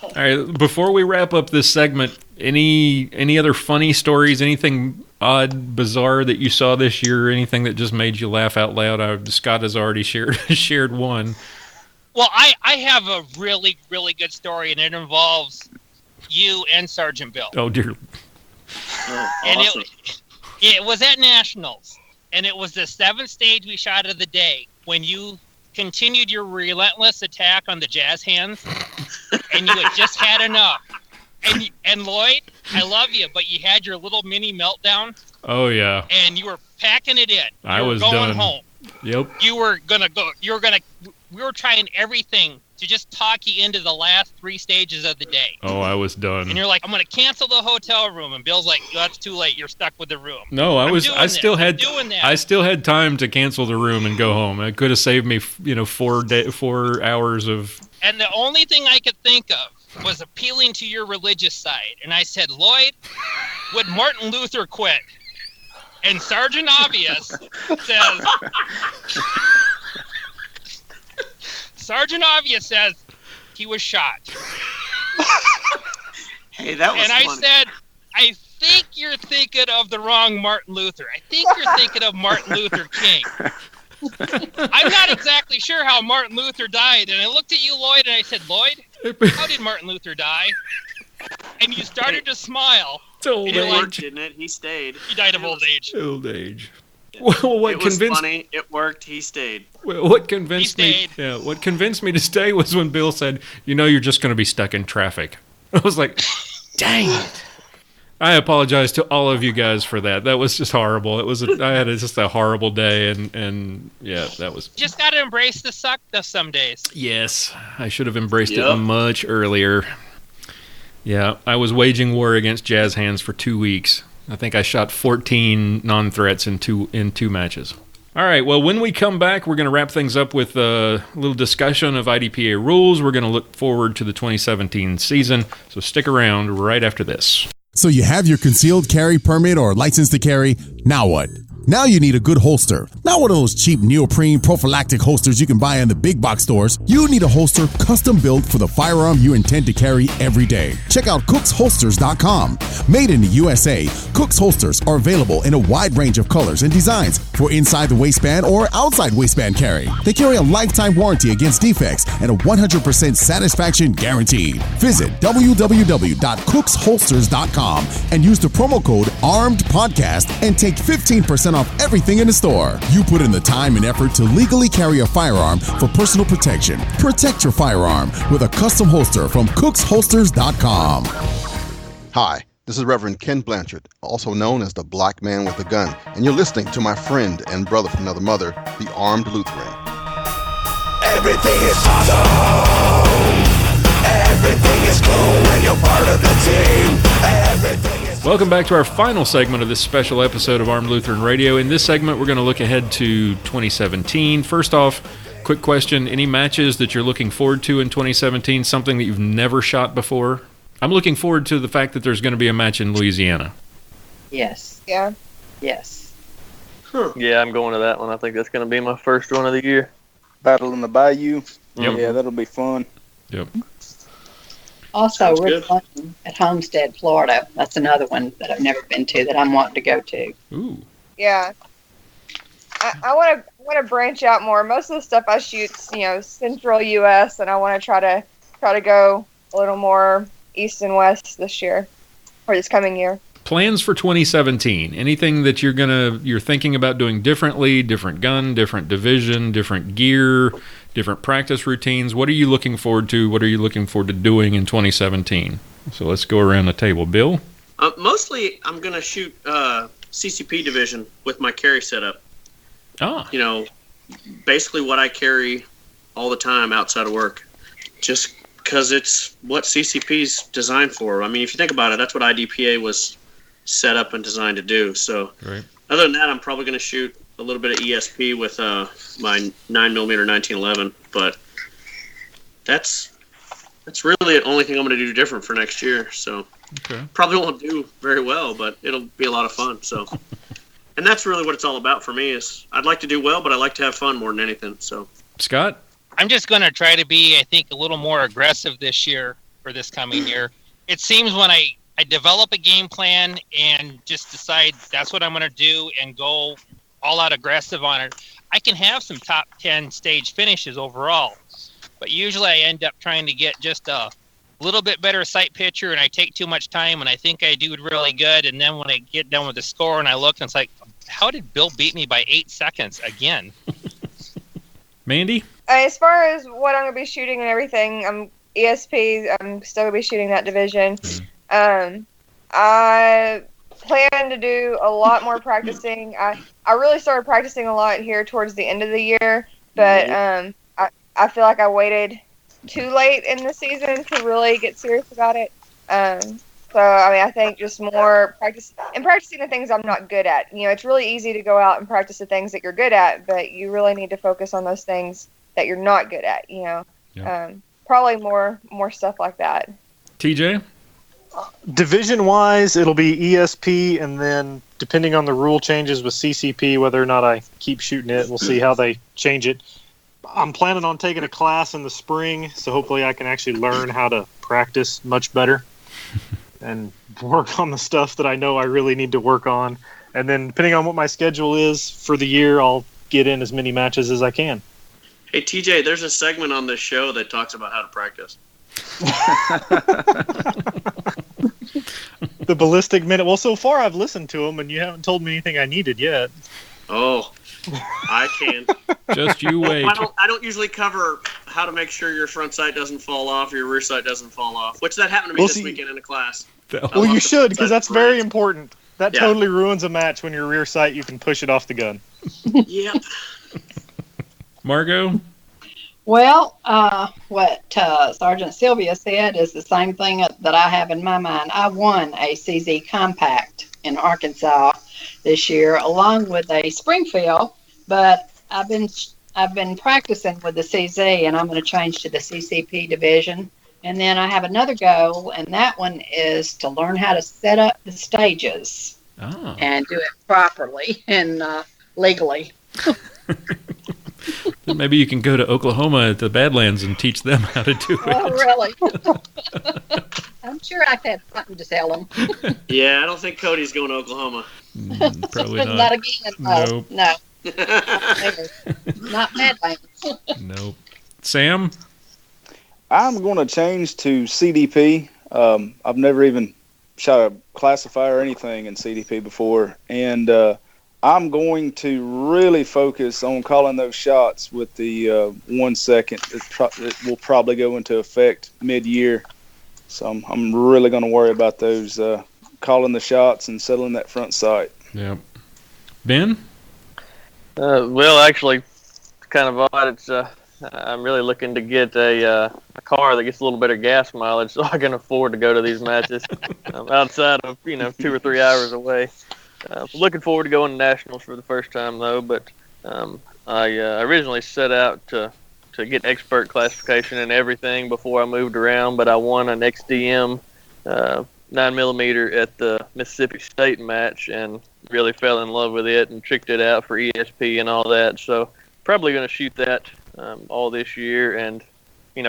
All right, before we wrap up this segment, any other funny stories, anything odd, bizarre that you saw this year, anything that just made you laugh out loud? Scott has already shared one. Well, I have a really, really good story, and it involves you and Sergeant Bill. Oh, dear. Oh, and awesome. it was at Nationals, and it was the 7th stage we shot of the day when you continued your relentless attack on the jazz hands, and you had just had enough. And Lloyd, I love you, but you had your little mini meltdown. Oh yeah. And you were packing it in. I was going done. Home. Yep. You were gonna we were trying everything to just talk you into the last 3 stages of the day. Oh, I was done. And you're like, I'm going to cancel the hotel room. And Bill's like, oh, that's too late. You're stuck with the room. No, I still had time to cancel the room and go home. It could have saved me, 4 hours of. And the only thing I could think of was appealing to your religious side. And I said, Lloyd, would Martin Luther quit? And Sergeant Obvious says he was shot. Hey, that was And funny. I said, I think you're thinking of the wrong Martin Luther. I think you're thinking of Martin Luther King. I'm not exactly sure how Martin Luther died. And I looked at you, Lloyd, and I said, Lloyd, how did Martin Luther die? And you started to smile. It worked, didn't it? He stayed. He died of old age. Old age. Well, what it was convinced funny. It worked. He stayed. Well, what convinced me? Yeah, what convinced me to stay was when Bill said, "You're just going to be stuck in traffic." I was like, "Dang it!" I apologize to all of you guys for that. That was just horrible. I had just a horrible day, and yeah, that was. Just got to embrace the suck some days. Yes, I should have embraced it much earlier. Yeah, I was waging war against jazz hands for 2 weeks. I think I shot 14 non-threats in two matches. All right, well, when we come back, we're going to wrap things up with a little discussion of IDPA rules. We're going to look forward to the 2017 season, so stick around right after this. So you have your concealed carry permit or license to carry. Now what? Now you need a good holster. Not one of those cheap neoprene prophylactic holsters you can buy in the big box stores. You need a holster custom built for the firearm you intend to carry every day. Check out cooksholsters.com. Made in the USA, Cooks holsters are available in a wide range of colors and designs for inside the waistband or outside waistband carry. They carry a lifetime warranty against defects and a 100% satisfaction guaranteed. Visit www.cooksholsters.com and use the promo code ARMEDPODCAST and take 15% off everything in the store. You put in the time and effort to legally carry a firearm for personal protection. Protect your firearm with a custom holster from cooksholsters.com. Hi, this is Reverend Ken Blanchard, also known as the Black Man with a Gun, and you're listening to my friend and brother from another mother, the Armed Lutheran. Everything is awesome. Everything is cool when you're part of the team. Everything is... Welcome back to our final segment of this special episode of Armed Lutheran Radio. In this segment, we're going to look ahead to 2017. First off, quick question. Any matches that you're looking forward to in 2017? Something that you've never shot before? I'm looking forward to the fact that there's going to be a match in Louisiana. Yes. Yeah. Yes. Yeah, I'm going to that one. I think that's going to be my first one of the year. Battle in the Bayou. Yep. Yeah, that'll be fun. Yep. Also, we're playing at Homestead, Florida. That's another one that I've never been to that I'm wanting to go to. Ooh. Yeah. I want to branch out more. Most of the stuff I shoot, central U.S., and I want to try to go a little more east and west this year, or this coming year. Plans for 2017. Anything that you're thinking about doing differently? Different gun, different division, different gear, different practice routines. What are you looking forward to? What are you looking forward to doing in 2017? So let's go around the table. Bill? Mostly, I'm going to shoot CCP division with my carry setup. Ah. Basically what I carry all the time outside of work. Just because it's what CCP's designed for. I mean, if you think about it, that's what IDPA was set up and designed to do. So right. Other than that, I'm probably going to shoot a little bit of ESP with my 9mm 1911, but that's really the only thing I'm going to do different for next year. So probably won't do very well, but it'll be a lot of fun. So, and that's really what it's all about for me. Is I'd like to do well, but I like to have fun more than anything. So, Scott, I'm just going to try to be, I think, a little more aggressive this year or this coming year. It seems when I develop a game plan and just decide that's what I'm going to do and go all out aggressive on it, I can have some top 10 stage finishes overall. But usually I end up trying to get just a little bit better sight picture, and I take too much time, and I think I do really good. And then when I get done with the score and I look, and it's like, how did Bill beat me by 8 seconds again? Mandy? As far as what I'm going to be shooting and everything, I'm still going to be shooting that division. I plan to do a lot more practicing. I really started practicing a lot here towards the end of the year, but I feel like I waited too late in the season to really get serious about it. So, I mean, I think just more practicing the things I'm not good at. You know, it's really easy to go out and practice the things that you're good at, but you really need to focus on those things that you're not good at, you know. Yeah. Probably more stuff like that. TJ? Division-wise, it'll be ESP, and then depending on the rule changes with CCP, whether or not I keep shooting it, we'll see how they change it. I'm planning on taking a class in the spring, so hopefully I can actually learn how to practice much better and work on the stuff that I know I really need to work on. And then depending on what my schedule is for the year, I'll get in as many matches as I can. Hey, TJ, there's a segment on this show that talks about how to practice. The Ballistic Minute. Well, so far I've listened to them, and you haven't told me anything I needed yet. Oh, I can. Just you wait. I don't usually cover how to make sure your front sight doesn't fall off or your rear sight doesn't fall off, which that happened to me this weekend in a class. Well, you should, because that's very important. That Yeah. totally ruins a match when your rear sight, you can push it off the gun. Yep. Margot? Well, what Sergeant Silvia said is the same thing that I have in my mind. I won a CZ Compact in Arkansas this year, along with a Springfield, but I've been practicing with the CZ, and I'm going to change to the CCP division. And then I have another goal, and that one is to learn how to set up the stages and do it properly and legally. Maybe you can go to Oklahoma at the Badlands and teach them how to do it. Oh, really? I'm sure I've had something to tell them. Yeah, I don't think Cody's going to Oklahoma. Probably not. Not again. Nope. No. Not Badlands. Nope. Sam? I'm going to change to CDP. I've never even shot a classifier or anything in CDP before, and I'm going to really focus on calling those shots with the 1 second. It will probably go into effect mid-year, so I'm really going to worry about those calling the shots and settling that front sight. Yeah. Ben? Well, actually, it's kind of odd. It's I'm really looking to get a car that gets a little better gas mileage, so I can afford to go to these matches outside of 2 or 3 hours away. Looking forward to going to nationals for the first time though. But I originally set out to get expert classification and everything before I moved around, but I won an XDM 9mm at the Mississippi State match and really fell in love with it and tricked it out for ESP and all that. So probably going to shoot that all this year and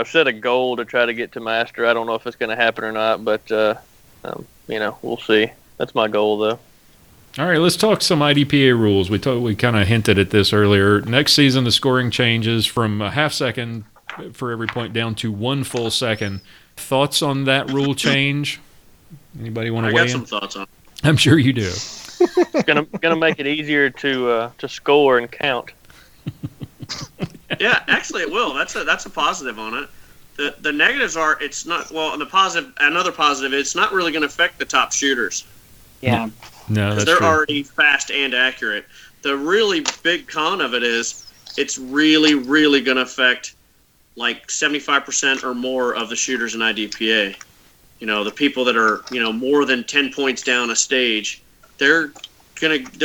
set a goal to try to get to master. I don't know if it's going to happen or not, but we'll see. That's my goal though. All right, let's talk some IDPA rules. We kind of hinted at this earlier. Next season, the scoring changes from a half second for every point down to 1 full second. Thoughts on that rule change? Anybody want to weigh in? I got some thoughts on it. I'm sure you do. It's gonna make it easier to score and count. Yeah, actually it will. That's a positive on it. The negatives are it's not and the positive. Another positive, it's not really going to affect the top shooters. Yeah. No, that's they're true. already fast and accurate. The really big con of it is it's really, really going to affect like 75% or more of the shooters in IDPA. The people that are more than 10 points down a stage, their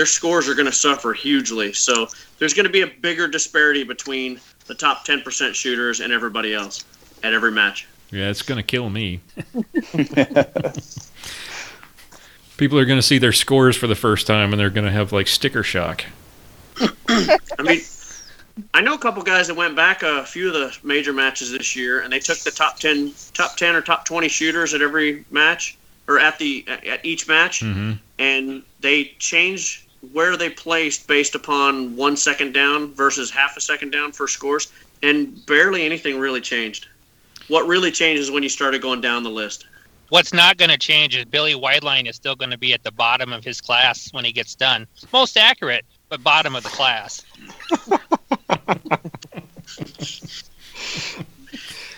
scores are going to suffer hugely. So there's going to be a bigger disparity between the top 10% shooters and everybody else at every match. Yeah, it's going to kill me. People are going to see their scores for the first time, and they're going to have, sticker shock. I mean, I know a couple guys that went back a few of the major matches this year, and they took the top 10 or top 20 shooters at every match, or at each match, and they changed where they placed based upon 1 second down versus half a second down for scores, and barely anything really changed. What really changed is when you started going down the list. What's not going to change is Billy Whiteline is still going to be at the bottom of his class when he gets done. Most accurate, but bottom of the class.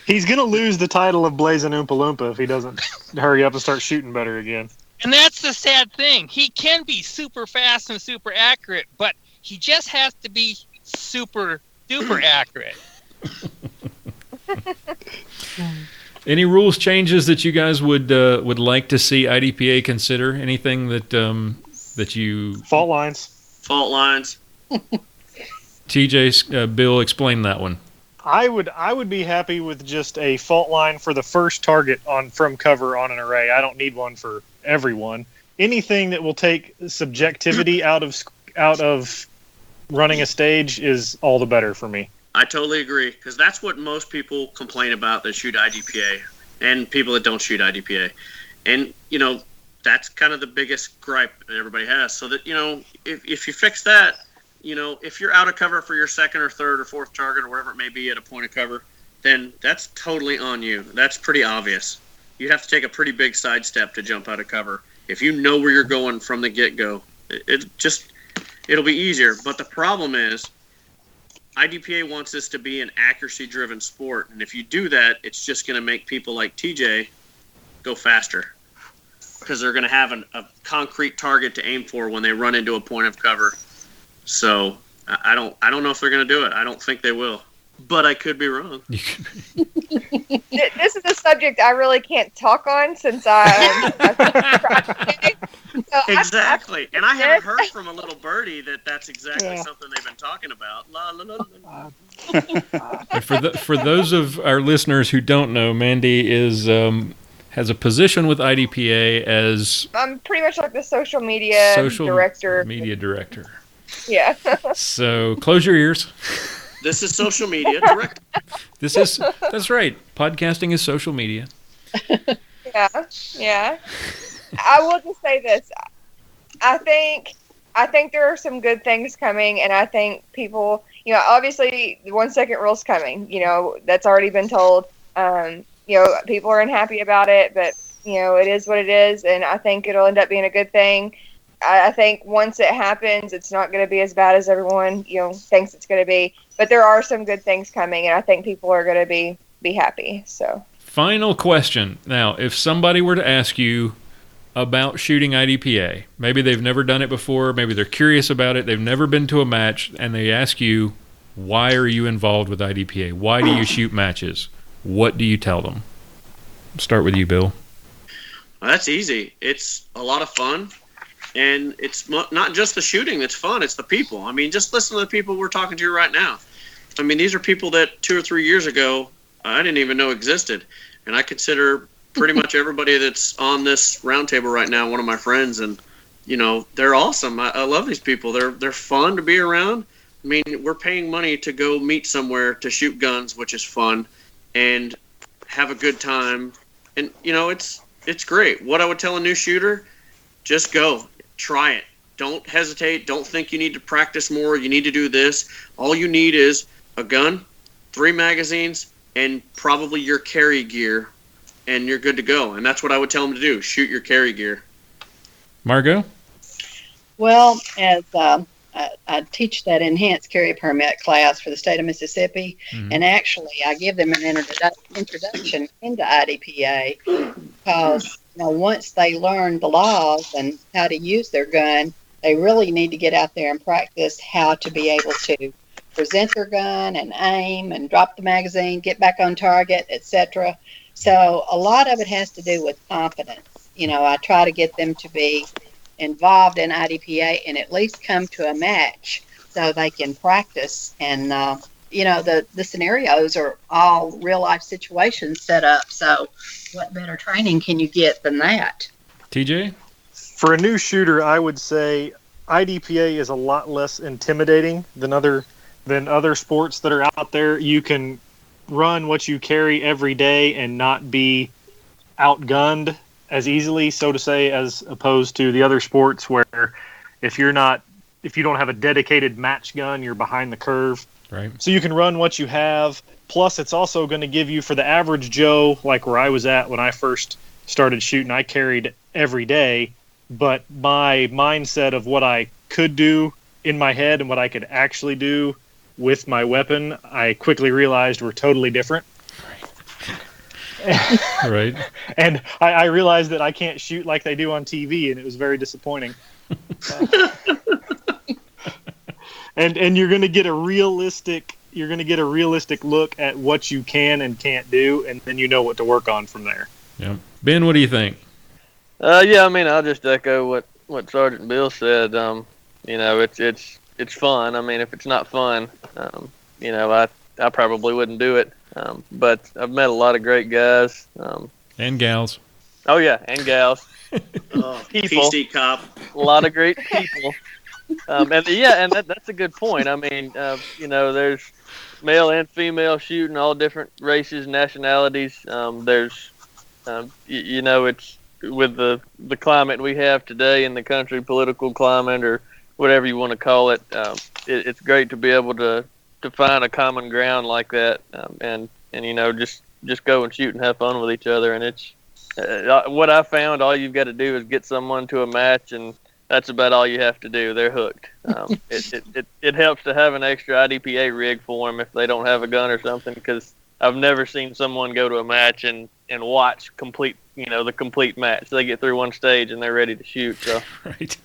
He's going to lose the title of Blazing Oompa Loompa if he doesn't hurry up and start shooting better again. And that's the sad thing. He can be super fast and super accurate, but he just has to be super duper accurate. Any rules changes that you guys would like to see IDPA consider? Anything that you fault lines? Fault lines. TJ, Bill, explain that one. I would be happy with just a fault line for the first target from cover on an array. I don't need one for everyone. Anything that will take subjectivity out of running a stage is all the better for me. I totally agree, because that's what most people complain about that shoot IDPA, and people that don't shoot IDPA. And, that's kind of the biggest gripe that everybody has. So that, if you fix that, if you're out of cover for your second or third or fourth target or whatever it may be at a point of cover, then that's totally on you. That's pretty obvious. You'd have to take a pretty big sidestep to jump out of cover. If you know where you're going from the get-go, it'll be easier. But the problem is, IDPA wants this to be an accuracy-driven sport, and if you do that, it's just going to make people like TJ go faster, because they're going to have a concrete target to aim for when they run into a point of cover. So I don't know if they're going to do it. I don't think they will, but I could be wrong. This is a subject I really can't talk on since Exactly. And I haven't heard from a little birdie that's exactly something they've been talking about. La, la, la, la. For those of our listeners who don't know, Mandy has a position with IDPA as... I'm pretty much like the social media director. Media director. Yeah. So close your ears. This is social media director. That's right. Podcasting is social media. Yeah. I will just say this. I think there are some good things coming, and I think people, obviously the 1 second rule's coming. That's already been told. People are unhappy about it, but it is what it is, and I think it'll end up being a good thing. I think once it happens, it's not going to be as bad as everyone thinks it's going to be. But there are some good things coming, and I think people are going to be happy. So. Final question. Now, if somebody were to ask you about shooting IDPA, maybe they've never done it before, maybe they're curious about it, they've never been to a match, and they ask you, why are you involved with IDPA? Why do you shoot matches? What do you tell them? Start with you, Bill. Well, that's easy. It's a lot of fun. And it's not just the shooting that's fun, it's the people. I mean, just listen to the people we're talking to right now. I mean, these are people that 2 or 3 years ago I didn't even know existed. And I consider pretty much everybody that's on this roundtable right now one of my friends. And, they're awesome. I love these people. They're fun to be around. I mean, we're paying money to go meet somewhere to shoot guns, which is fun, and have a good time. And, it's great. What I would tell a new shooter, just go. Try it. Don't hesitate. Don't think you need to practice more. You need to do this. All you need is a gun, 3 magazines, and probably your carry gear, and you're good to go. And that's what I would tell them to do. Shoot your carry gear. Margot? Well, as I teach that enhanced carry permit class for the state of Mississippi, and actually I give them an introduction into IDPA because once they learn the laws and how to use their gun, they really need to get out there and practice how to be able to present their gun and aim and drop the magazine, get back on target, etc. So a lot of it has to do with confidence. I try to get them to be involved in IDPA and at least come to a match so they can practice. And, the scenarios are all real life situations set up. So what better training can you get than that? TJ? For a new shooter, I would say IDPA is a lot less intimidating than other sports that are out there. You can run what you carry every day and not be outgunned as easily, so to say, as opposed to the other sports where if you don't have a dedicated match gun, you're behind the curve. Right. So you can run what you have. Plus, it's also going to give you, for the average Joe, like where I was at when I first started shooting, I carried every day. But my mindset of what I could do in my head and what I could actually do with my weapon, I quickly realized were totally different. Right. And I realized that I can't shoot like they do on TV, and it was very disappointing. And you're going to get a realistic get a realistic look at what you can and can't do, and then you know what to work on from there. Yeah. Ben, what do you think? Yeah, I mean, I'll just echo what Sergeant Bill said. You know, it's fun. I mean, if it's not fun, you know, I probably wouldn't do it. But I've met a lot of great guys. And gals. Oh, yeah, and gals. People. PC cop. A lot of great people. And that's a good point. I mean, you know, there's male and female shooting, all different races, nationalities. There's, you know, it's with the climate we have today in the country, political climate or whatever you want to call it. It's great to be able to find a common ground like that, and you know, just go and shoot and have fun with each other. And it's what I found. All you've got to do is get someone to a match, and that's about all you have to do. They're hooked. It helps to have an extra IDPA rig for them if they don't have a gun or something, because I've never seen someone go to a match and watch the complete match. They get through one stage and they're ready to shoot. So right,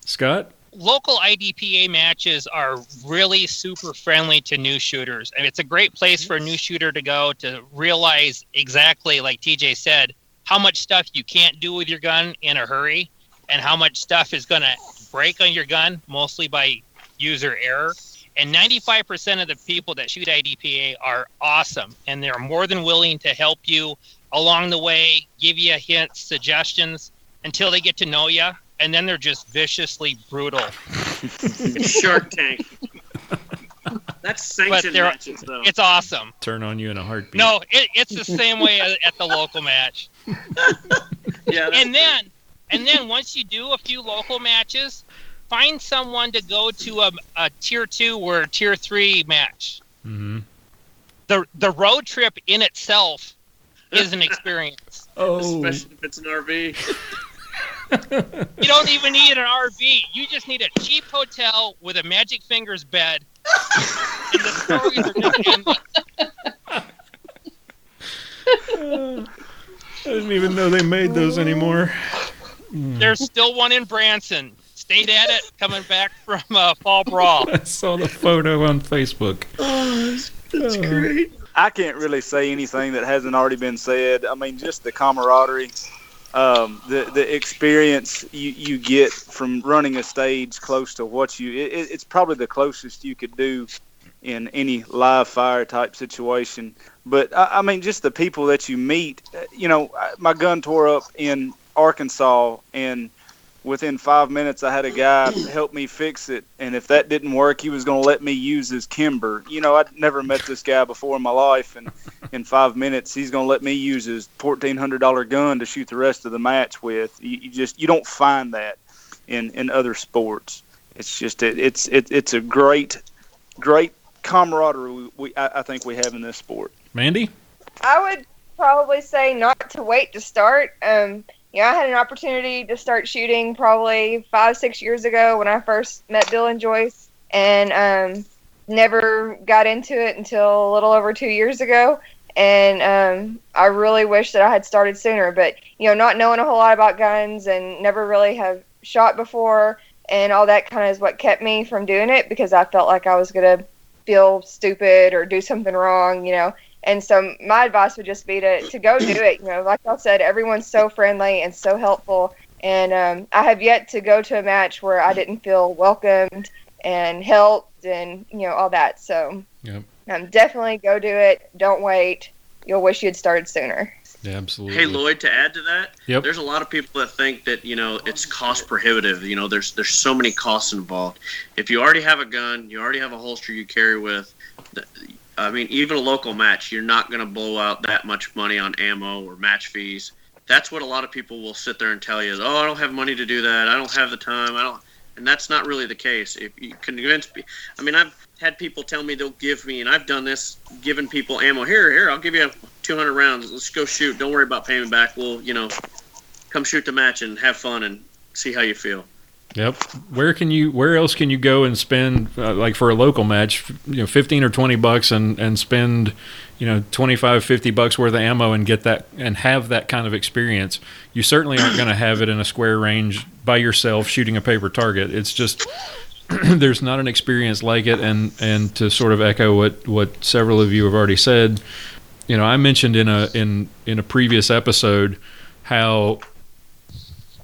Scott. Local IDPA matches are really super friendly to new shooters. I mean, it's a great place for a new shooter to go to realize exactly, like TJ said, how much stuff you can't do with your gun in a hurry and how much stuff is going to break on your gun, mostly by user error. And 95% of the people that shoot IDPA are awesome, and they're more than willing to help you along the way, give you hints, suggestions, until they get to know you. And then they're just viciously brutal. It's Shark Tank. That's sanctioned matches, though. It's awesome. Turn on you in a heartbeat. No, it's the same way at the local match. Yeah. And then once you do a few local matches, find someone to go to a tier 2 or tier 3 match. Mm-hmm. The road trip in itself is an experience. Especially if it's an RV. You don't even need an RV. You just need a cheap hotel with a Magic Fingers bed. And the stories are just endless. I didn't even know they made those anymore. There's still one in Branson. Stayed at it, coming back from Fall Brawl. I saw the photo on Facebook. Oh, that's great. I can't really say anything that hasn't already been said. I mean, just the camaraderie, the experience you get from running a stage close to what it's probably the closest you could do in any live fire type situation. But I mean, just the people that you meet. You know, my gun tore up in Arkansas, and within 5 minutes, I had a guy help me fix it. And if that didn't work, he was going to let me use his Kimber. You know, I'd never met this guy before in my life. And in 5 minutes, he's going to let me use his $1,400 gun to shoot the rest of the match with. You don't find that in other sports. It's just, it's a great camaraderie I think we have in this sport. Mandy? I would probably say not to wait to start. I had an opportunity to start shooting probably 5-6 years ago when I first met Bill and Joyce, and never got into it until a little over 2 years ago. And I really wish that I had started sooner, but not knowing a whole lot about guns and never really have shot before and all that kind of is what kept me from doing it, because I felt like I was going to feel stupid or do something wrong, And so my advice would just be to go do it. Like I said, everyone's so friendly and so helpful. And I have yet to go to a match where I didn't feel welcomed and helped and, all that. So yep. Definitely go do it. Don't wait. You'll wish you'd started sooner. Yeah, absolutely. Hey, Lloyd, to add to that, yep. There's a lot of people that think that, it's cost prohibitive. There's so many costs involved. If you already have a gun, you already have a holster you carry with, I mean, even a local match, you're not going to blow out that much money on ammo or match fees. That's what a lot of people will sit there and tell you. I don't have money to do that. I don't have the time. And that's not really the case. If you convince me, I mean, I've had people tell me they'll give me, and I've done this, giving people ammo. Here, I'll give you 200 rounds. Let's go shoot. Don't worry about paying me back. We'll, come shoot the match and have fun and see how you feel. Yep. Where else can you go and spend, like for a local match, $15 or $20 and spend, $25-$50 worth of ammo and get that and have that kind of experience? You certainly aren't going to have it in a square range by yourself shooting a paper target. It's just, there's not an experience like it. And to sort of echo what several of you have already said, I mentioned in a previous episode how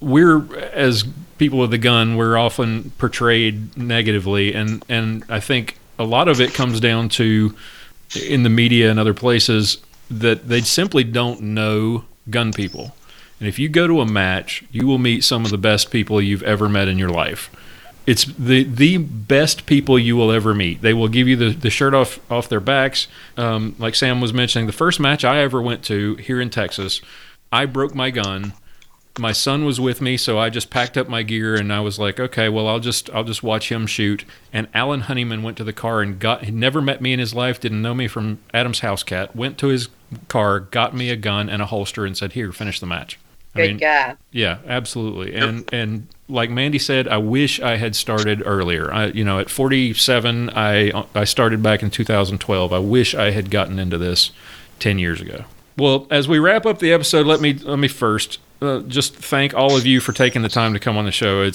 we're, as people with a gun, we're often portrayed negatively, and I think a lot of it comes down to, in the media and other places, that they simply don't know gun people. And if you go to a match, you will meet some of the best people you've ever met in your life. It's the best people you will ever meet. They will give you the shirt off their backs. Like Sam was mentioning, the first match I ever went to here in Texas, I broke my gun. My son was with me, so I just packed up my gear and I was like, okay, well, I'll just watch him shoot. And Alan Honeyman went to the car and he never met me in his life, didn't know me from Adam's House Cat, went to his car, got me a gun and a holster and said, here, finish the match. Good guy. Yeah, absolutely. And like Mandy said, I wish I had started earlier. At 47, I started back in 2012. I wish I had gotten into this 10 years ago. Well, as we wrap up the episode, let me first just thank all of you for taking the time to come on the show.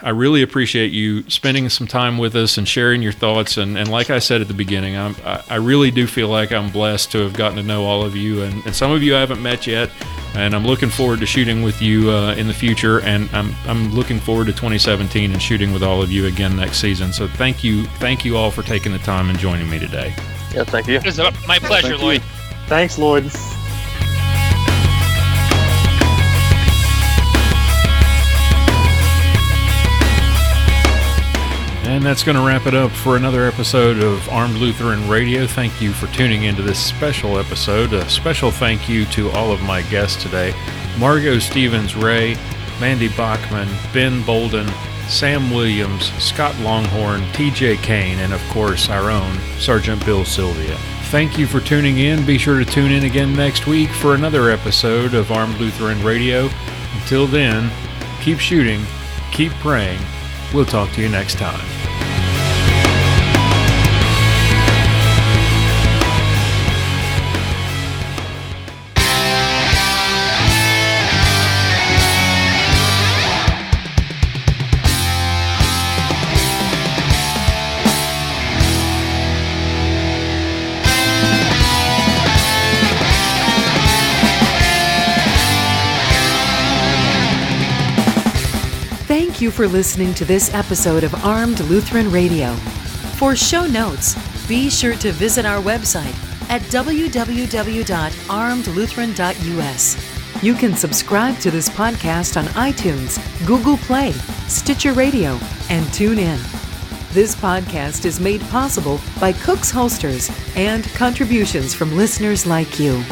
I really appreciate you spending some time with us and sharing your thoughts. And like I said at the beginning, I really do feel like I'm blessed to have gotten to know all of you. And some of you I haven't met yet. And I'm looking forward to shooting with you in the future. And I'm looking forward to 2017 and shooting with all of you again next season. So thank you all for taking the time and joining me today. Yeah, thank you. It was my pleasure, Lloyd. Thanks, Lloyd. And that's going to wrap it up for another episode of Armed Lutheran Radio. Thank you for tuning into this special episode. A special thank you to all of my guests today: Margot Stevens-Ray, Mandy Bachman, Ben Bolden, Sam Williams, Scott Longhorn, TJ Kane, and of course our own Sergeant Bill Silvia. Thank you for tuning in. Be sure to tune in again next week for another episode of Armed Lutheran Radio. Until then, keep shooting, keep praying. We'll talk to you next time. Thank you for listening to this episode of Armed Lutheran Radio. For show notes, be sure to visit our website at www.armedlutheran.us. You can subscribe to this podcast on iTunes, Google Play, Stitcher Radio, and TuneIn. This podcast is made possible by Cook's Holsters and contributions from listeners like you.